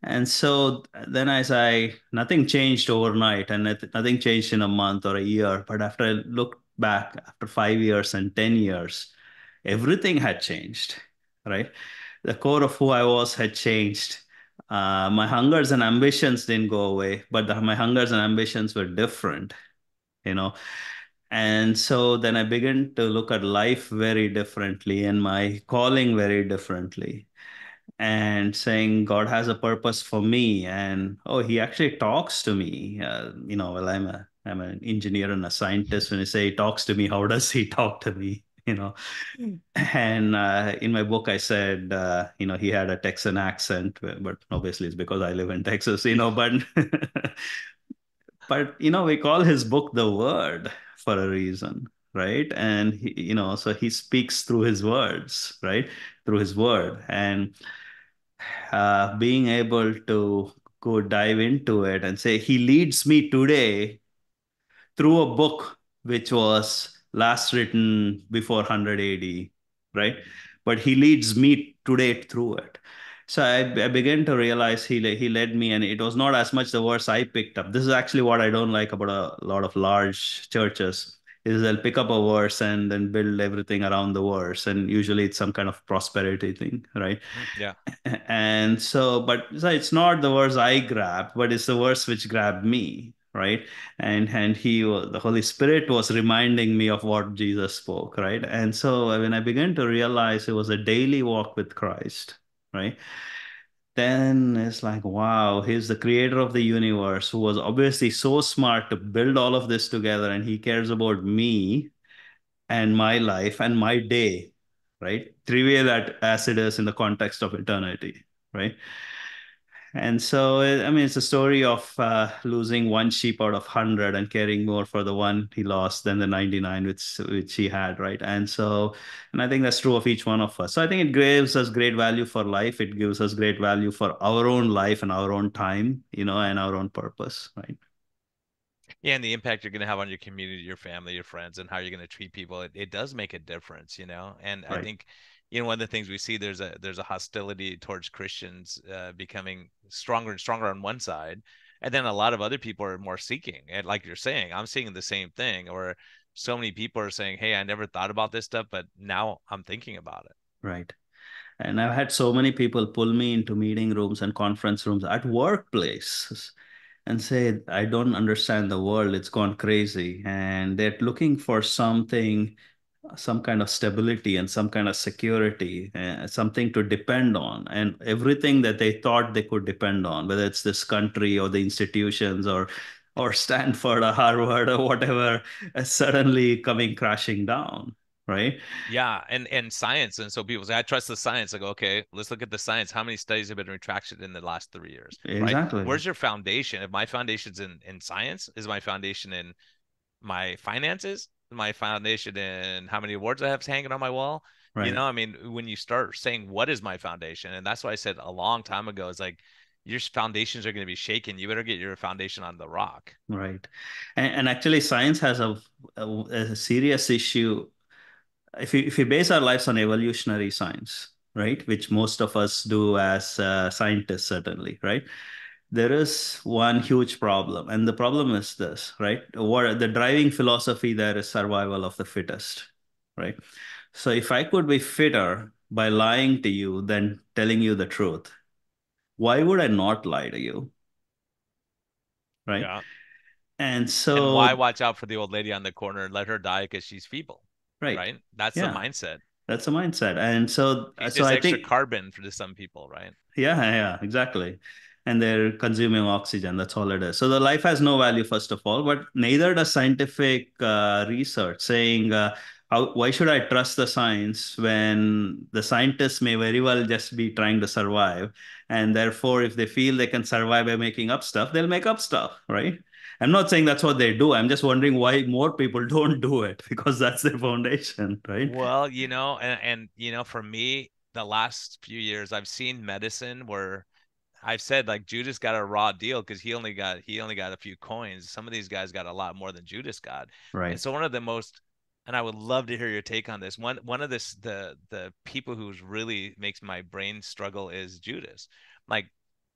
And so then nothing changed overnight and nothing changed in a month or a year. But after I looked back after 5 years and 10 years, everything had changed, right? The core of who I was had changed. My hungers and ambitions didn't go away, but my hungers and ambitions were different, you know. And so then I began to look at life very differently and my calling very differently and saying God has a purpose for me, and oh, he actually talks to me. Well, I'm an engineer and a scientist. When I say he talks to me, how does he talk to me? And in my book I said he had a Texan accent, but obviously it's because I live in Texas. But we call his book the Word for a reason, right? And so he speaks through his words, right? Through his word. And being able to go dive into it and say, he leads me today through a book which was last written before 100 AD, right? But he leads me today through it. So I began to realize he led me, and it was not as much the verse I picked up. This is actually what I don't like about a lot of large churches, is they'll pick up a verse and then build everything around the verse, and usually it's some kind of prosperity thing, right? Yeah. And so it's not the verse I grabbed, but it's the verse which grabbed me, right? And the Holy Spirit was reminding me of what Jesus spoke, right? And so when I began to realize it was a daily walk with Christ, right? Then it's like, wow, he's the creator of the universe who was obviously so smart to build all of this together, and he cares about me and my life and my day, right? Trivial that as it is in the context of eternity, right? And so, I mean, it's a story of losing one sheep out of 100 and caring more for the one he lost than the 99 which he had, right? And I think that's true of each one of us. So I think it gives us great value for life. It gives us great value for our own life and our own time, and our own purpose, right? Yeah, and the impact you're going to have on your community, your family, your friends, and how you're going to treat people, it does make a difference, you know. And I Right. think, one of the things we see, there's a hostility towards Christians becoming stronger and stronger on one side, and then a lot of other people are more seeking. And like you're saying, I'm seeing the same thing, or so many people are saying, "Hey, I never thought about this stuff, but now I'm thinking about it." Right. And I've had so many people pull me into meeting rooms and conference rooms at workplaces and say, I don't understand the world. It's gone crazy. And they're looking for something, some kind of stability and some kind of security, something to depend on. And everything that they thought they could depend on, whether it's this country or the institutions or or Stanford or Harvard or whatever suddenly coming crashing down, right? Yeah, and science. And so people say, I trust the science. I go, okay, let's look at the science. How many studies have been retracted in the last 3 years, right? Exactly. Where's your foundation? If my foundation's in science, is my foundation in my finances, my foundation in how many awards I have hanging on my wall? Right. I mean, when you start saying what is my foundation, and that's why I said a long time ago, it's like your foundations are going to be shaken. You better get your foundation on the rock. Right. And actually, science has a serious issue. If we base our lives on evolutionary science, right, which most of us do as scientists, certainly, right? There is one huge problem, and the problem is this, right? What the driving philosophy there is survival of the fittest, right? So if I could be fitter by lying to you than telling you the truth, why would I not lie to you, right? Yeah. And And why so, watch out for the old lady on the corner and let her die because she's feeble, right, right? That's the yeah, mindset. that's a mindset. And so, She's so just I extra think carbon for some people, right? yeah, yeah, exactly. And they're consuming oxygen. That's all it is. So the life has no value, first of all, but neither does scientific research saying, why should I trust the science when the scientists may very well just be trying to survive? And therefore, if they feel they can survive by making up stuff, they'll make up stuff, right? I'm not saying that's what they do. I'm just wondering why more people don't do it because that's their foundation, right? Well, for me, the last few years, I've seen medicine where I've said like Judas got a raw deal because he only got a few coins. Some of these guys got a lot more than Judas got. And Right, so one of the most, and I would love to hear your take on this. One of this the people who's really makes my brain struggle is Judas. Like,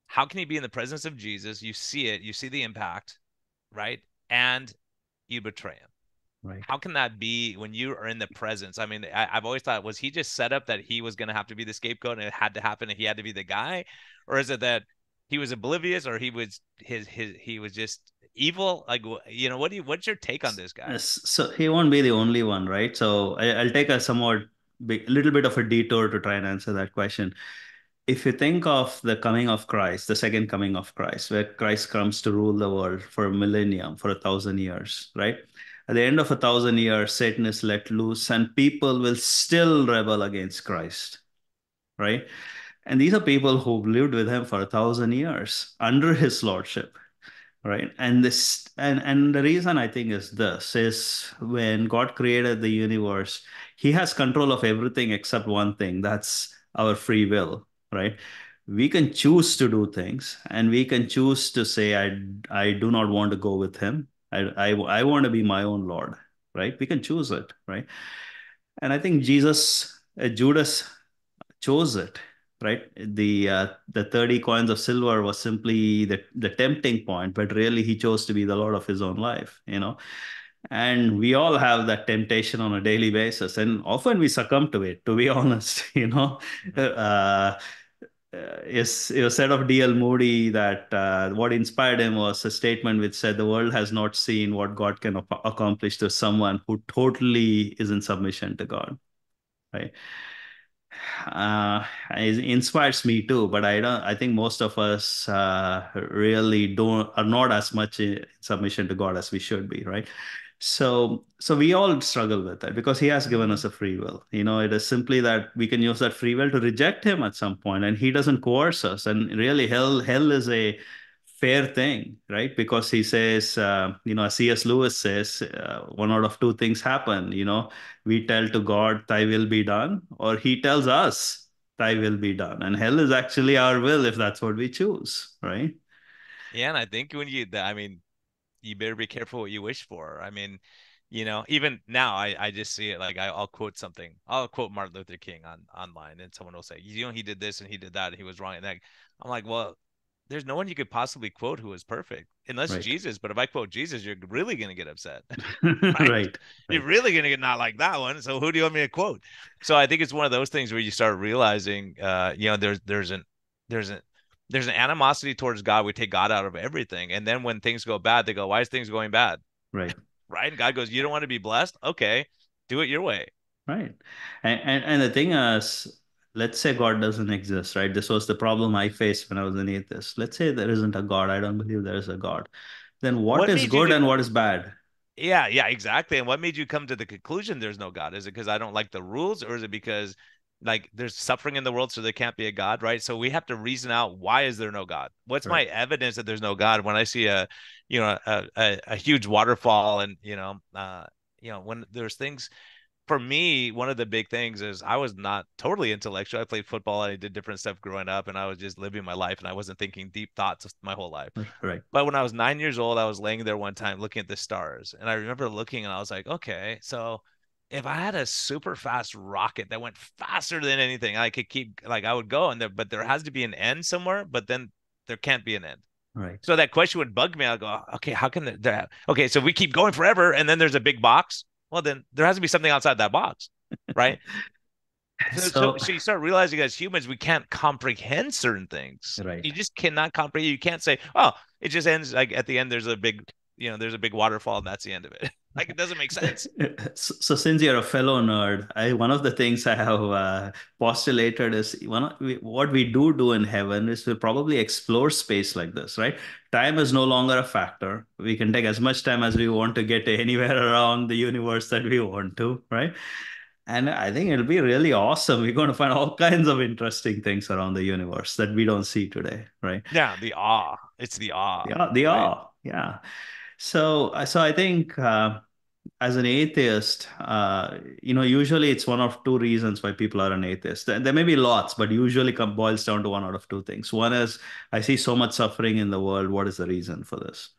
how can he be in the presence of Jesus? You see it, you see the impact, right? And you betray him. right. How can that be when you are in the presence? I mean, I've always thought, was he just set up that he was going to have to be the scapegoat and it had to happen and he had to be the guy? Or is it that he was oblivious or he was just evil? Like, what's your take on this guy? Yes, so he won't be the only one, right? So I'll take a somewhat little bit of a detour to try and answer that question. If you think of the coming of Christ, the second coming of Christ, where Christ comes to rule the world for a millennium, for 1,000 years, right? At the end of 1,000 years, Satan is let loose, and people will still rebel against Christ, right? And these are people who've lived with him for 1,000 years under his lordship, right? And the reason I think is this is when God created the universe, he has control of everything except one thing, that's our free will, right? We can choose to do things, and we can choose to say I do not want to go with him. I want to be my own lord, right? We can choose it, right? And I think Judas chose it, right? The 30 coins of silver was simply the tempting point, but really he chose to be the Lord of his own life, you know. And we all have that temptation on a daily basis, and often we succumb to it, to be honest, you know. Mhm. Uh, yes, it was said of D.L. Moody that what inspired him was a statement which said, "The world has not seen what God can accomplish to someone who totally is in submission to God." Right? It inspires me too, but I don't. I think most of us really don't are not as much in submission to God as we should be, right? So we all struggle with that because He has given us a free will. You know, it is simply that we can use that free will to reject Him at some point, and He doesn't coerce us. And really, hell is a fair thing, right? Because He says, as C.S. Lewis says, one out of two things happen. You know, we tell to God, thy will be done, or he tells us, thy will be done. And hell is actually our will if that's what we choose, right? Yeah, and I think I mean, you better be careful what you wish for. I mean, even now I just see it like I'll quote something. I'll quote Martin Luther King online and someone will say, he did this and he did that and he was wrong. And I'm like, well, there's no one you could possibly quote who is perfect unless Right. Jesus. But if I quote Jesus, you're really going to get upset, right? Right. You're Right. really going to get not like that one. So who do you want me to quote? So I think it's one of those things where you start realizing, there's an there's an animosity towards God. We take God out of everything. And then when things go bad, they go, why is things going bad? Right. Right? And God goes, you don't want to be blessed? Okay, do it your way. Right. And the thing is, let's say God doesn't exist, right? This was the problem I faced when I was an atheist. Let's say there isn't a God. I don't believe there is a God. then what What is made you good do? and what is bad? Yeah, yeah, exactly. And what made you come to the conclusion there's no God? Is it because I don't like the rules, or is it because like there's suffering in the world, so there can't be a God, right? So we have to reason out why is there no God? What's my Right. evidence that there's no God when I see a huge waterfall and when there's things for me, one of the big things is I was not totally intellectual. I played football, I did different stuff growing up, and I was just living my life and I wasn't thinking deep thoughts my whole life. Right. But when I was 9 years old, I was laying there one time looking at the stars. And I remember looking and I was like, okay, so if I had a super fast rocket that went faster than anything, I could keep like I would go and but there has to be an end somewhere, but then there can't be an end. Right. So that question would bug me. I'll go, okay, how can that? Okay, so we keep going forever, and then there's a big box. Well, then there has to be something outside that box, right? So, so, So, so you start realizing as humans, we can't comprehend certain things. right. You just cannot comprehend. You can't say, oh, it just ends like at the end, there's a big waterfall, and that's the end of it. Like it doesn't make sense. So since you're a fellow nerd, one of the things I have postulated is what we do in heaven is we probably explore space like this, right? Time is no longer a factor. We can take as much time as we want to get anywhere around the universe that we want to, right? And I think it'll be really awesome. We're going to find all kinds of interesting things around the universe that we don't see today, right? Yeah, the awe. It's the awe, Yeah, they right? are. Yeah. So I think as an atheist, usually it's one of two reasons why people are an atheist. There may be lots, but usually boils down to one out of two things. One is I see so much suffering in the world. What is the reason for this?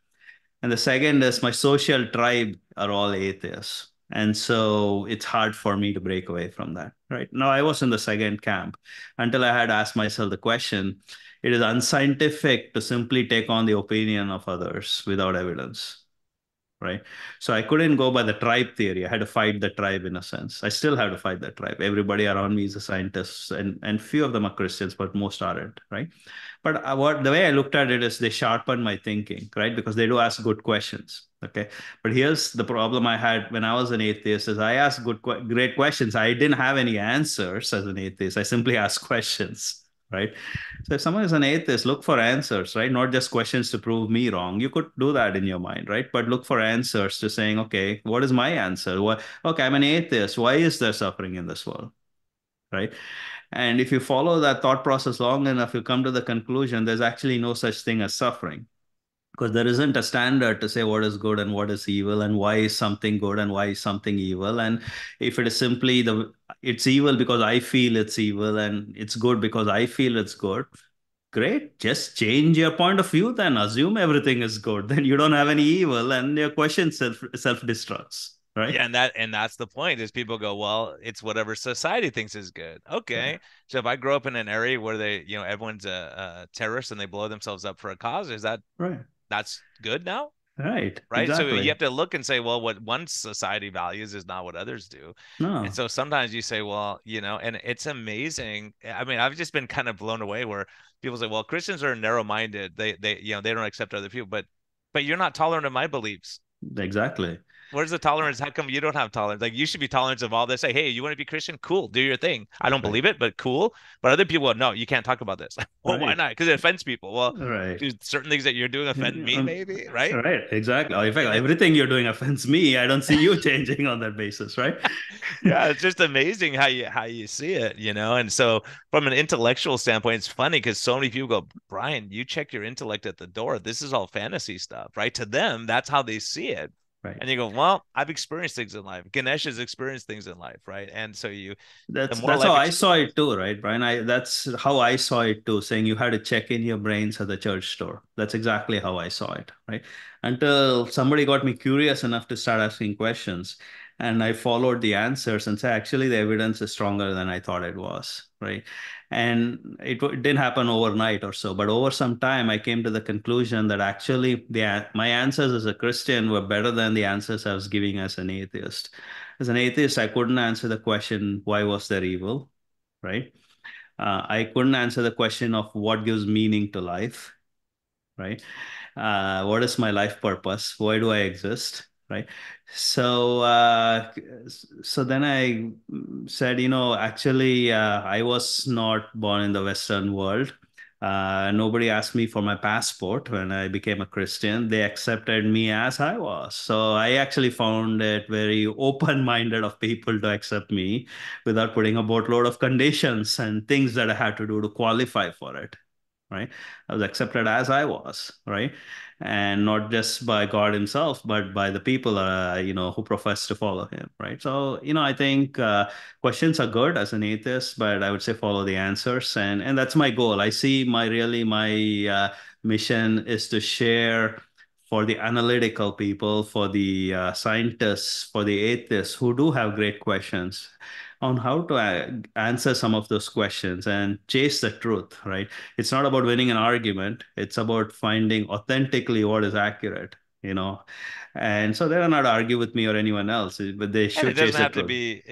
And the second is my social tribe are all atheists. And so it's hard for me to break away from that. Right now, I was in the second camp until I had asked myself the question, it is unscientific to simply take on the opinion of others without evidence, right? So I couldn't go by the tribe theory. I had to fight the tribe in a sense. I still have to fight the tribe. Everybody around me is a scientist, and few of them are Christians, but most aren't, right? But what the way I looked at it is they sharpened my thinking, right? Because they do ask good questions. Okay. But here's the problem I had when I was an atheist is I asked great questions. I didn't have any answers as an atheist. I simply asked questions, right? So if someone is an atheist, look for answers, right? Not just questions to prove me wrong. You could do that in your mind, right? But look for answers to saying, okay, what is my answer? Okay, I'm an atheist. Why is there suffering in this world? Right. And if you follow that thought process long enough, you come to the conclusion there's actually no such thing as suffering because there isn't a standard to say what is good and what is evil and why is something good and why is something evil. And if it is simply it's evil because I feel it's evil and it's good because I feel it's good, great. Just change your point of view, then assume everything is good. Then you don't have any evil and your question self destructs, right? Yeah, and that's the point is people go, well, it's whatever society thinks is good. Yeah. Okay. So if I grow up in an area where everyone's a terrorist and they blow themselves up for a cause, is Right. that's good now? Right. Right. So you Exactly. have to look and say, well, what one society values is not what others do. And No. so sometimes you say, well, and it's amazing. I mean, I've just been kind of blown away where people say, well, Christians are narrow-minded. They don't accept other people, but you're not tolerant of my beliefs. Exactly. Where's the tolerance? How come you don't have tolerance? Like you should be tolerant of all this. Say, hey, you want to be Christian? Cool, do your thing. I don't Right. believe it, but cool. But other people, no, you can't talk about this. Well, why Right. not? Because it offends people. Well, Right. do certain things that you're doing offend me, maybe, right? Right. Exactly. In fact, And it, everything you're doing offends me. I don't see you changing on that basis, right? yeah, it's just amazing how you see it, And so from an intellectual standpoint, it's funny because so many people go, Brian, you check your intellect at the door. This is all fantasy stuff, right? To them, that's how they see it. Right. And you go, well, I've experienced things in life. Ganesh has experienced things in life, right? And so the That's more that's how life I saw experience. it too, right, Brian? That's how I saw it too, saying you had to check in your brains at the church store. That's exactly how I saw it, right? Until somebody got me curious enough to start asking questions. And I followed the answers and said, actually, the evidence is stronger than I thought it was, right? And it didn't happen overnight or so, but over some time, I came to the conclusion that actually my answers as a Christian were better than the answers I was giving as an atheist. As an atheist, I couldn't answer the question, why was there evil? Right? I couldn't answer the question of what gives meaning to life, right? What is my life purpose? Why do I exist? Right. So, so then I said, actually, I was not born in the Western world. Nobody asked me for my passport when I became a Christian. They accepted me as I was. So I actually found it very open-minded of people to accept me without putting a boatload of conditions and things that I had to do to qualify for it. Right? I was accepted as I was, right? And not just by God Himself, but by the people, who profess to follow Him, right? So, I think questions are good as an atheist, but I would say follow the answers, and that's my goal. I see my mission is to share for the analytical people, for the scientists, for the atheists who do have great questions on how to answer some of those questions and chase the truth, right? It's not about winning an argument. It's about finding authentically what is accurate, you know. And so they will not argue with me or anyone else, but they And it should chase doesn't the have to truth. be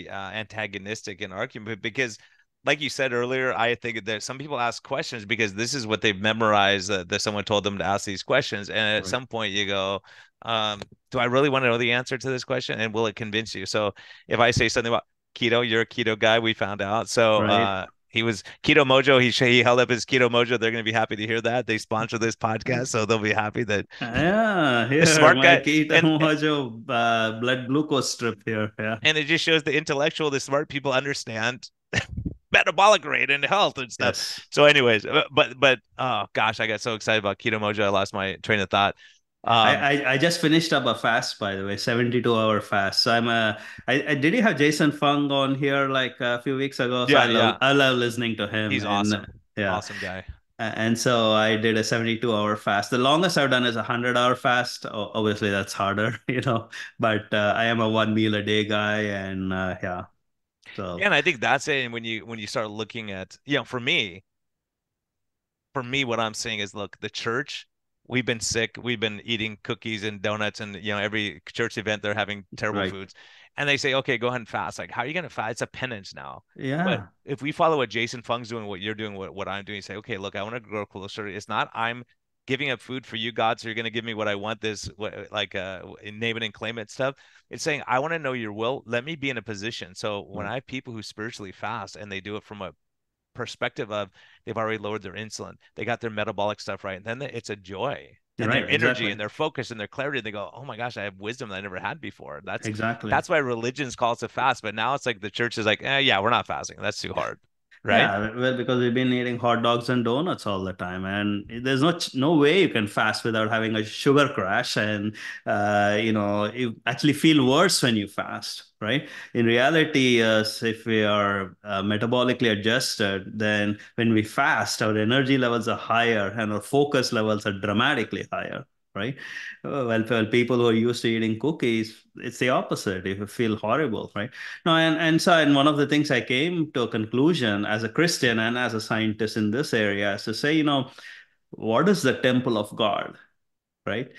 antagonistic in argument because like you said earlier, I think that some people ask questions because this is what they've memorized that someone told them to ask these questions. And at Right. some point you go, do I really want to know the answer to this question? And will it convince you? So if I say something about keto, you're a keto guy, we found out. So Right. he was Keto Mojo. He held up his Keto Mojo. They're going to be happy to hear that. They sponsor this podcast, so they'll be happy that Yeah, the here, smart my guy keto and mojo blood glucose strip here. Yeah. and it just shows the intellectual, the smart people understand metabolic rate and health and stuff. Yes. So, anyways, but oh gosh, I got so excited about Keto Mojo, I lost my train of thought. I, Um, I just finished up a fast, by the way, 72-hour fast. So I did you have Jason Fung on here like a few weeks ago? So yeah, yeah, I love listening to him, he's and awesome, yeah. awesome guy. And so I did a 72-hour fast. The longest I've done is a 100-hour fast. Obviously, that's harder, but I am a one meal a day guy. And yeah, Yeah, so and I think that's it. And when you start looking at, for me, what I'm saying is, look, the church, we've been sick. We've been eating cookies and donuts, and every church event they're having terrible right. foods, and they say, okay, go ahead and fast. Like, how are you going to fast? It's a penance now. But Yeah, if we follow what Jason Fung's doing, what you're doing, what I'm doing, say, okay, look, I want to grow closer. It's not I'm giving up food for you, God, so you're going to give me what I want. This like name it and claim it stuff. It's saying I want to know your will. Let me be in a position. So when right. I have people who spiritually fast and they do it from a perspective of they've already lowered their insulin, they got their metabolic stuff right, and then it's a joy You're and right. their energy Exactly. and their focus and their clarity. They go, oh my gosh, I have wisdom that I never had before. That's Exactly. that's why religions call us to fast, but now it's like the church is like, yeah, we're not fasting. That's too hard, right? Yeah, well, because we've been eating hot dogs and donuts all the time, and there's no way you can fast without having a sugar crash, and you actually feel worse when you fast, right? In reality, if we are metabolically adjusted, then when we fast, our energy levels are higher and our focus levels are dramatically higher. Right. Well, for people who are used to eating cookies, it's the opposite. You feel horrible, right? No, and one of the things I came to a conclusion as a Christian and as a scientist in this area is to say, what is the temple of God, right?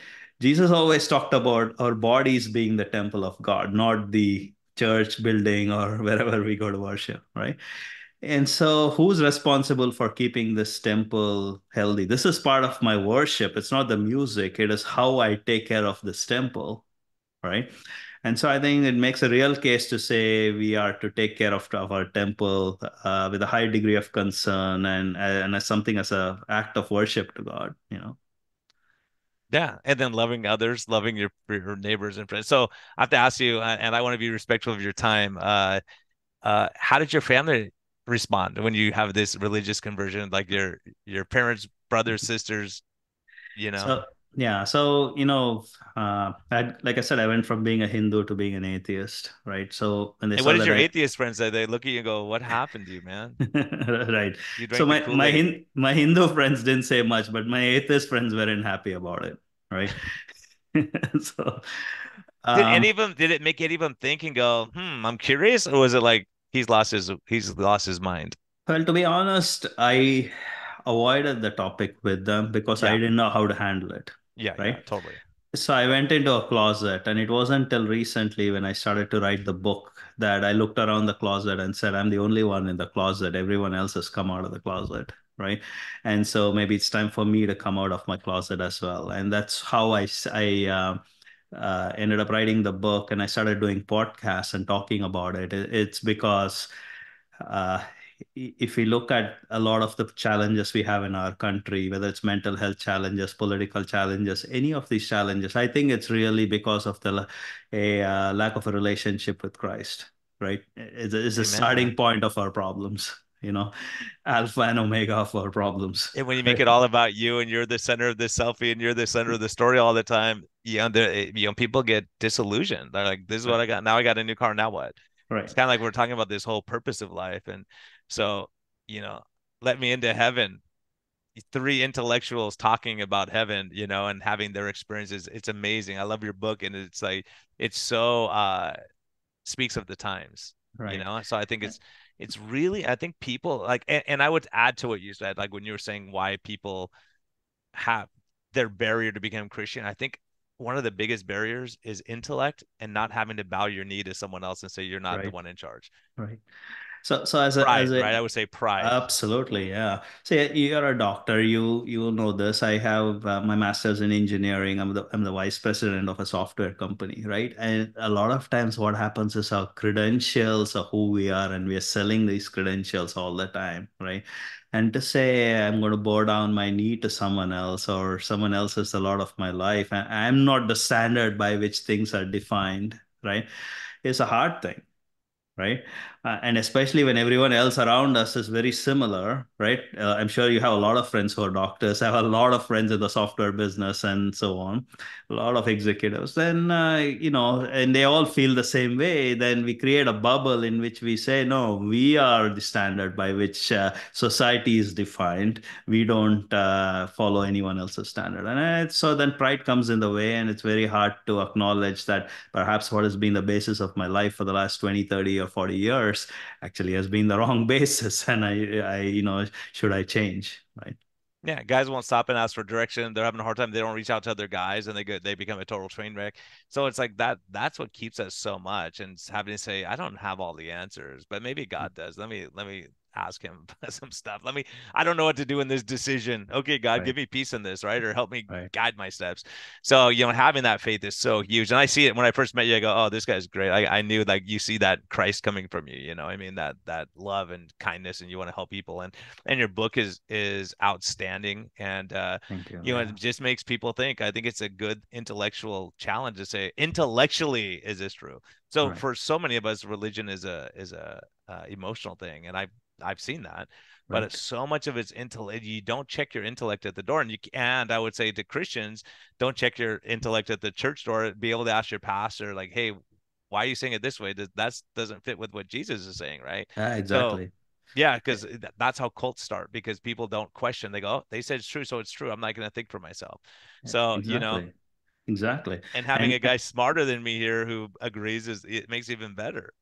Jesus always talked about our bodies being the temple of God, not the church building or wherever we go to worship, right? And so, who's responsible for keeping this temple healthy? This is part of my worship. It's not the music, it is how I take care of this temple, right? And so I think it makes a real case to say we are to take care of our temple with a high degree of concern and as something as a act of worship to God. Yeah, and then loving others, loving your neighbors and friends. So I have to ask you, and I want to be respectful of your time. How did your family respond when you have this religious conversion, like your parents, brothers, sisters, you know? So yeah, so like I said, I went from being a Hindu to being an atheist, right? So when they And what saw did that your I atheist friends say? They look at you and go, "What happened to you, man? right. You So drank the my Kool-Aid." my Hindu friends didn't say much, but my atheist friends weren't happy about it, right? So Did um any of them did it make any of them think and go, I'm curious, or was it like he's lost his mind? well, to be honest, I avoided the topic with them because I Yeah, didn't know how to handle it, yeah, yeah, right? totally. So I went into a closet, and it wasn't until recently when I started to write the book that I looked around the closet and said, I'm the only one in the closet. Everyone else has come out of the closet, right? And so maybe it's time for me to come out of my closet as well. And that's how I ended up writing the book, and I started doing podcasts and talking about it. It's because uh, if we look at a lot of the challenges we have in our country, whether it's mental health challenges, political challenges, any of these challenges, I think it's really because of a lack of a relationship with Christ, right? It's the Amen, man. starting point of our problems, alpha and omega of our problems. And when you make it all about you and you're the center of this selfie and you're the center of the story all the time, people get disillusioned. They're like, this is what Right, I got. Now I got a new car. Now what? right, It's kind of like we're talking about this whole purpose of life. And so, you know, let me into heaven. Three intellectuals talking about heaven, and having their experiences. It's amazing. I love your book. And it's like, it's so speaks of the times, right, so I think it's really, I think people like, and I would add to what you said, like when you were saying why people have their barrier to become Christian. I think one of the biggest barriers is intellect and not having to bow your knee to someone else and say you're not the right, one in charge. right. So as Pride, a right? I would say pride. absolutely, yeah. So yeah, you're a doctor. You know this. I have my master's in engineering. I'm the vice president of a software company, right? And a lot of times, what happens is our credentials are who we are, and we are selling these credentials all the time, right? And to say I'm going to bow down my knee to someone else, or someone else is a lot of my life, and I'm not the standard by which things are defined, right? It's a hard thing, right? And especially when everyone else around us is very similar, right? I'm sure you have a lot of friends who are doctors. I have a lot of friends in the software business and so on, a lot of executives. Then, and they all feel the same way. Then we create a bubble in which we say, no, we are the standard by which society is defined. We don't follow anyone else's standard. And so then pride comes in the way, and it's very hard to acknowledge that perhaps what has been the basis of my life for the last 20, 30, or 40 years actually has been the wrong basis. And should I change? Right. Yeah, guys won't stop and ask for direction. They're having a hard time. They don't reach out to other guys, and they become a total train wreck. So it's like that. That's what keeps us so much, and having to say, I don't have all the answers, but maybe God does. Let me ask him some stuff. I don't know what to do in this decision. Okay, God, Right. give me peace in this, right? Or help me Right. guide my steps. So, having that faith is so huge. And I see it when I first met you. I go, oh, this guy's great. I knew, like, you see that Christ coming from you. I mean, that love and kindness, and you want to help people. And your book is outstanding, and Thank you. it Yeah. just makes people think. I think it's a good intellectual challenge to say, intellectually, is this true? So Right. for so many of us, religion is a emotional thing, and I've seen that. But Right. so much of it's intellect. You don't check your intellect at the door, and I would say to Christians, don't check your intellect at the church door. Be able to ask your pastor, like, hey, why are you saying it this way? That doesn't fit with what Jesus is saying, right? Yeah, So exactly. yeah, because Eh, that's how cults start, because people don't question. They go, oh, they said it's true, so it's true. I'm not going to think for myself. So, exactly. Exactly. and having a And guy smarter than me here who agrees, it makes it even better.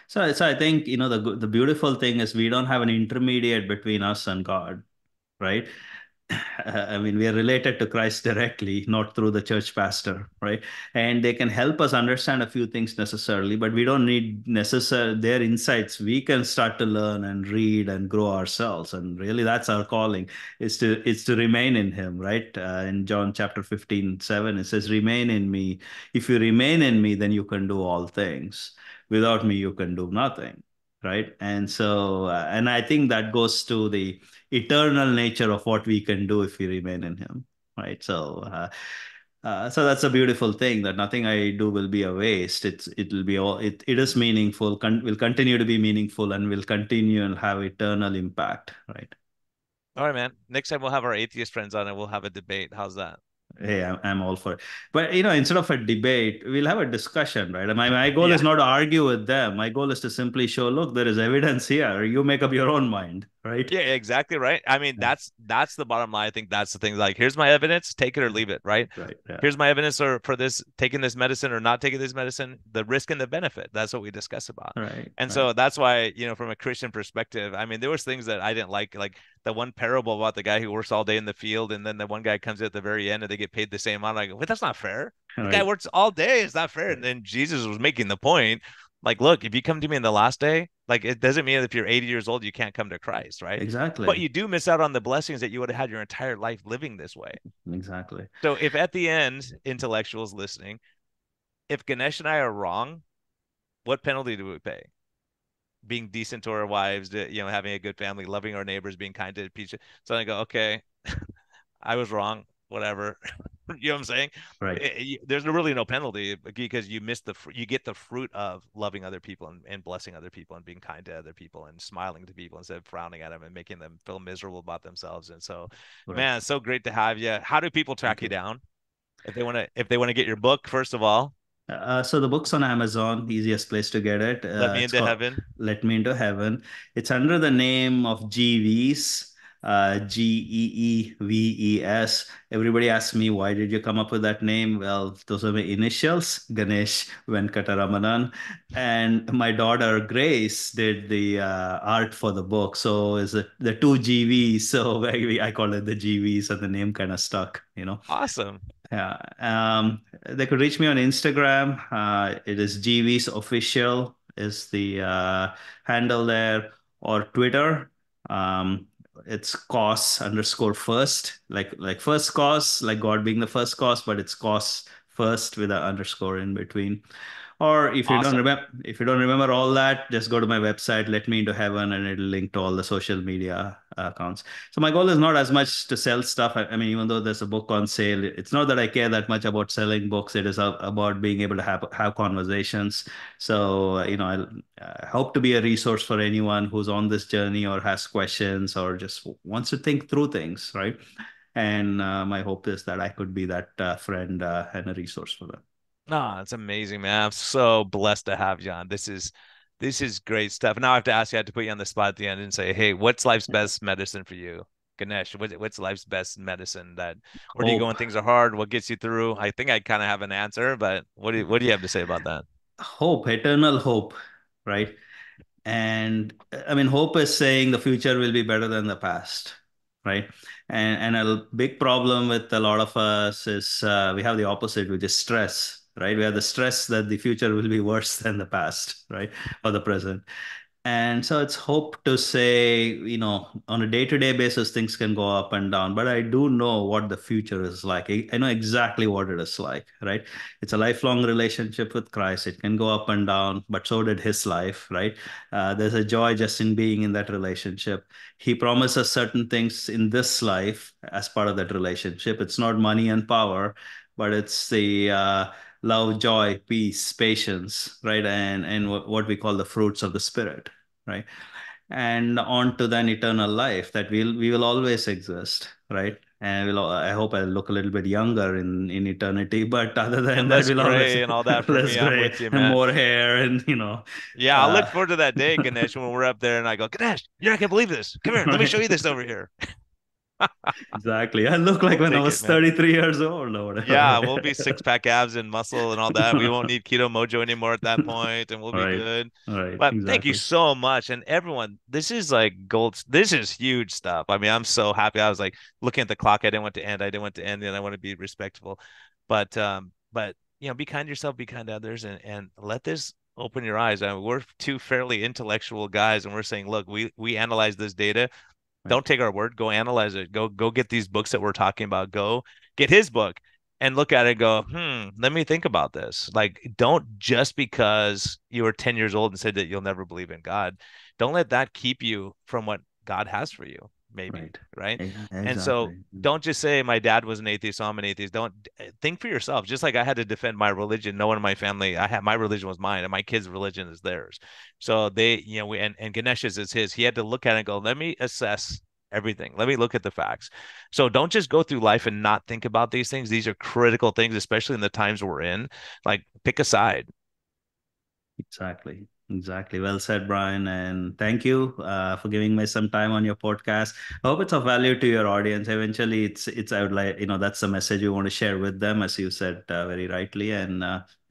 so I think, the beautiful thing is we don't have an intermediate between us and God, right? I mean, we are related to Christ directly, not through the church pastor, right? And they can help us understand a few things necessarily, but we don't need necessary their insights. We can start to learn and read and grow ourselves, and really, that's our calling: is to remain in Him, right? In John chapter 15:7, it says, "Remain in me. If you remain in me, then you can do all things. Without me, you can do nothing." Right. And so, and I think that goes to the eternal nature of what we can do if we remain in Him, right? So that's a beautiful thing, that nothing I do will be a waste. It'll be all, it is meaningful, will continue to be meaningful, and will continue and have eternal impact, right? All right, man. Next time we'll have our atheist friends on and we'll have a debate. How's that? Hey, I'm all for it. But instead of a debate, we'll have a discussion, right? My goal is Yeah. not to argue with them. My goal is to simply show, look, there is evidence here. You make up your own mind, right? Yeah, exactly right. I mean, Yeah. that's the bottom line. I think that's the thing. Like, here's my evidence, take it or Yeah. leave it, right? Right. Yeah. Here's my evidence for this, taking this medicine or not taking this medicine, the risk and the benefit. That's what we discuss about. Right. And Right. so that's why, from a Christian perspective, I mean, there was things that I didn't like the one parable about the guy who works all day in the field, and then the one guy comes at the very end and they get paid the same amount. I go, wait, that's not fair. The guy Right. works all day. It's not fair. And Right. then Jesus was making the point, like, look, if you come to me in the last day, like, it doesn't mean that if you're 80 years old, you can't come to Christ, right? But Exactly. you do miss out on the blessings that you would have had your entire life living this way. Exactly. So if at the end, intellectuals listening, if Ganesh and I are wrong, what penalty do we pay? being decent to our wives, having a good family, loving our neighbors, being kind to each. So I go, okay, I was wrong, whatever. You know what I'm saying? Right. There's really no penalty because you get the fruit of loving other people and blessing other people and being kind to other people and smiling to people instead of frowning at them and making them feel miserable about themselves. And so, Right. man, it's so great to have you. How do people Thank track you you. down if they want to get your book, first of all? So the book's on Amazon, easiest place to get it. Let me It's into called heaven. Let Me Into Heaven. It's under the name of Geeves, Geeves. Everybody asks me, why did you come up with that name? Well, those are my initials, Ganesh Venkataramanan. And my daughter, Grace, did the art for the book. So is it the two GVs? So I call it the GVs, and the name kind of stuck, you know. Awesome. Yeah. They could reach me on Instagram. It is GV's official is the handle there, or Twitter. Um, it's cause underscore first, like first cause, like God being the first cause, but it's cause first with an underscore in between. Or Awesome. if you don't remember all that, just go to my website, Let Me Into Heaven, and it'll link to all the social media accounts. So my goal is not as much to sell stuff. I mean, even though there's a book on sale, it's not that I care that much about selling books. It is about being able to have conversations. So I hope to be a resource for anyone who's on this journey or has questions or just wants to think through things, right? And my hope is that I could be that friend and a resource for them. No, it's amazing, man. I'm so blessed to have you on. This is great stuff. Now I have to ask you, I have to put you on the spot at the end and say, hey, what's life's best medicine for you? Ganesh, what's life's best medicine that where do you go Hope. when things are hard? What gets you through? I think I kind of have an answer, but what do you have to say about that? Hope, eternal hope, right? And I mean, hope is saying the future will be better than the past, right? And a big problem with a lot of us is we have the opposite, which is stress, right? We have the stress that the future will be worse than the past, right? Or the present. And so it's hope to say, on a day-to-day basis, things can go up and down, but I do know what the future is like. I know exactly what it is like, right? It's a lifelong relationship with Christ. It can go up and down, but so did his life, right? There's a joy just in being in that relationship. He promises certain things in this life as part of that relationship. It's not money and power, but it's the love, joy, peace, patience, right? And what we call the fruits of the spirit, right? And on to then eternal life that we will always exist, right? And I hope I look a little bit younger in eternity, but other than And that, less we'll always gray and all that for less me. I'm gray with you, and man. more hair, and Yeah, I'll look uh, forward to that day, Ganesh, when we're up there and I go, Ganesh, you're not gonna believe this. Come here, let me show right? you this over here. Exactly. I look like We'll when I take it, was man. 33 years old or whatever. Yeah, we'll be six pack abs and muscle and all that. We won't need keto mojo anymore at that point, and we'll be Right. good. Right. But thank you Exactly. so much. And everyone, this is like gold. This is huge stuff. I mean, I'm so happy. I was like looking at the clock. I didn't want to end. I didn't want to end, and I want to be respectful. But be kind to yourself, be kind to others, and let this open your eyes. I mean, we're two fairly intellectual guys, and we're saying, look, we analyze this data. Right. Don't take our word. Go analyze it. Go get these books that we're talking about. Go get his book and look at it and go, let me think about this. Like, don't just because you were 10 years old and said that you'll never believe in God, don't let that keep you from what God has for you, maybe, Right. right? And so Exactly. don't just say my dad was an atheist, so I'm an atheist. Don't think for yourself. Just like I had to defend my religion, no one in my family, I had my religion was mine and my kids' religion is theirs. So and Ganesh's is his. He had to look at it and go, let me assess everything. Let me look at the facts. So don't just go through life and not think about these things. These are critical things, especially in the times we're in. Like pick a side. Exactly. Exactly. Well said, Brian. And thank you for giving me some time on your podcast. I hope it's of value to your audience. Eventually, I would like, that's the message you want to share with them, as you said very rightly. And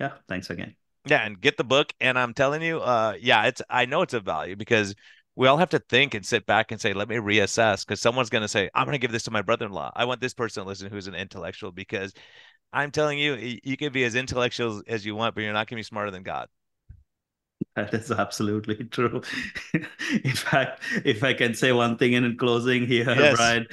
yeah, thanks again. Yeah, and get the book. And I'm telling you, yeah, I know it's a value because we all have to think and sit back and say, let me reassess. Because someone's gonna say, I'm gonna give this to my brother-in-law. I want this person to listen who's an intellectual because I'm telling you, you can be as intellectual as you want, but you're not gonna be smarter than God. That is absolutely true. In fact, if I can say one thing in closing here, Yes. Brian,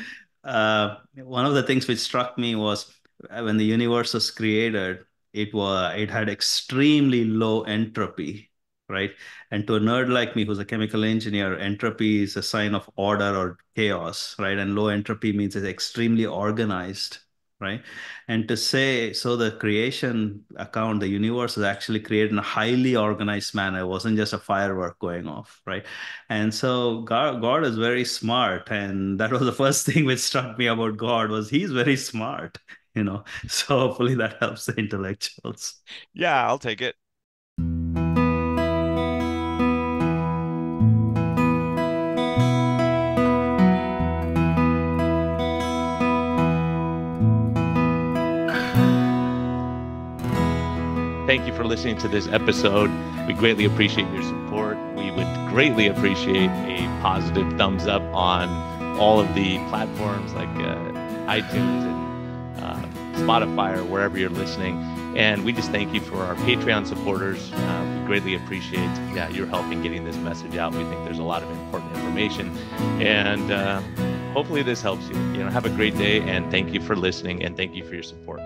one of the things which struck me was when the universe was created, it had extremely low entropy. right? And to a nerd like me who's a chemical engineer, entropy is a sign of order or chaos, right? And low entropy means it's extremely organized, right? And to say, so the creation account, the universe was actually created in a highly organized manner. It wasn't just a firework going off, right? And so God is very smart. And that was the first thing which struck me about God was he's very smart, you know. So hopefully that helps the intellectuals. Yeah, I'll take it. Thank you for listening to this episode. We greatly appreciate your support. We would greatly appreciate a positive thumbs up on all of the platforms like iTunes and Spotify or wherever you're listening. And we just thank you for our Patreon supporters. We greatly appreciate your help in getting this message out. We think there's a lot of important information. And hopefully this helps you. Have a great day, and thank you for listening, and thank you for your support.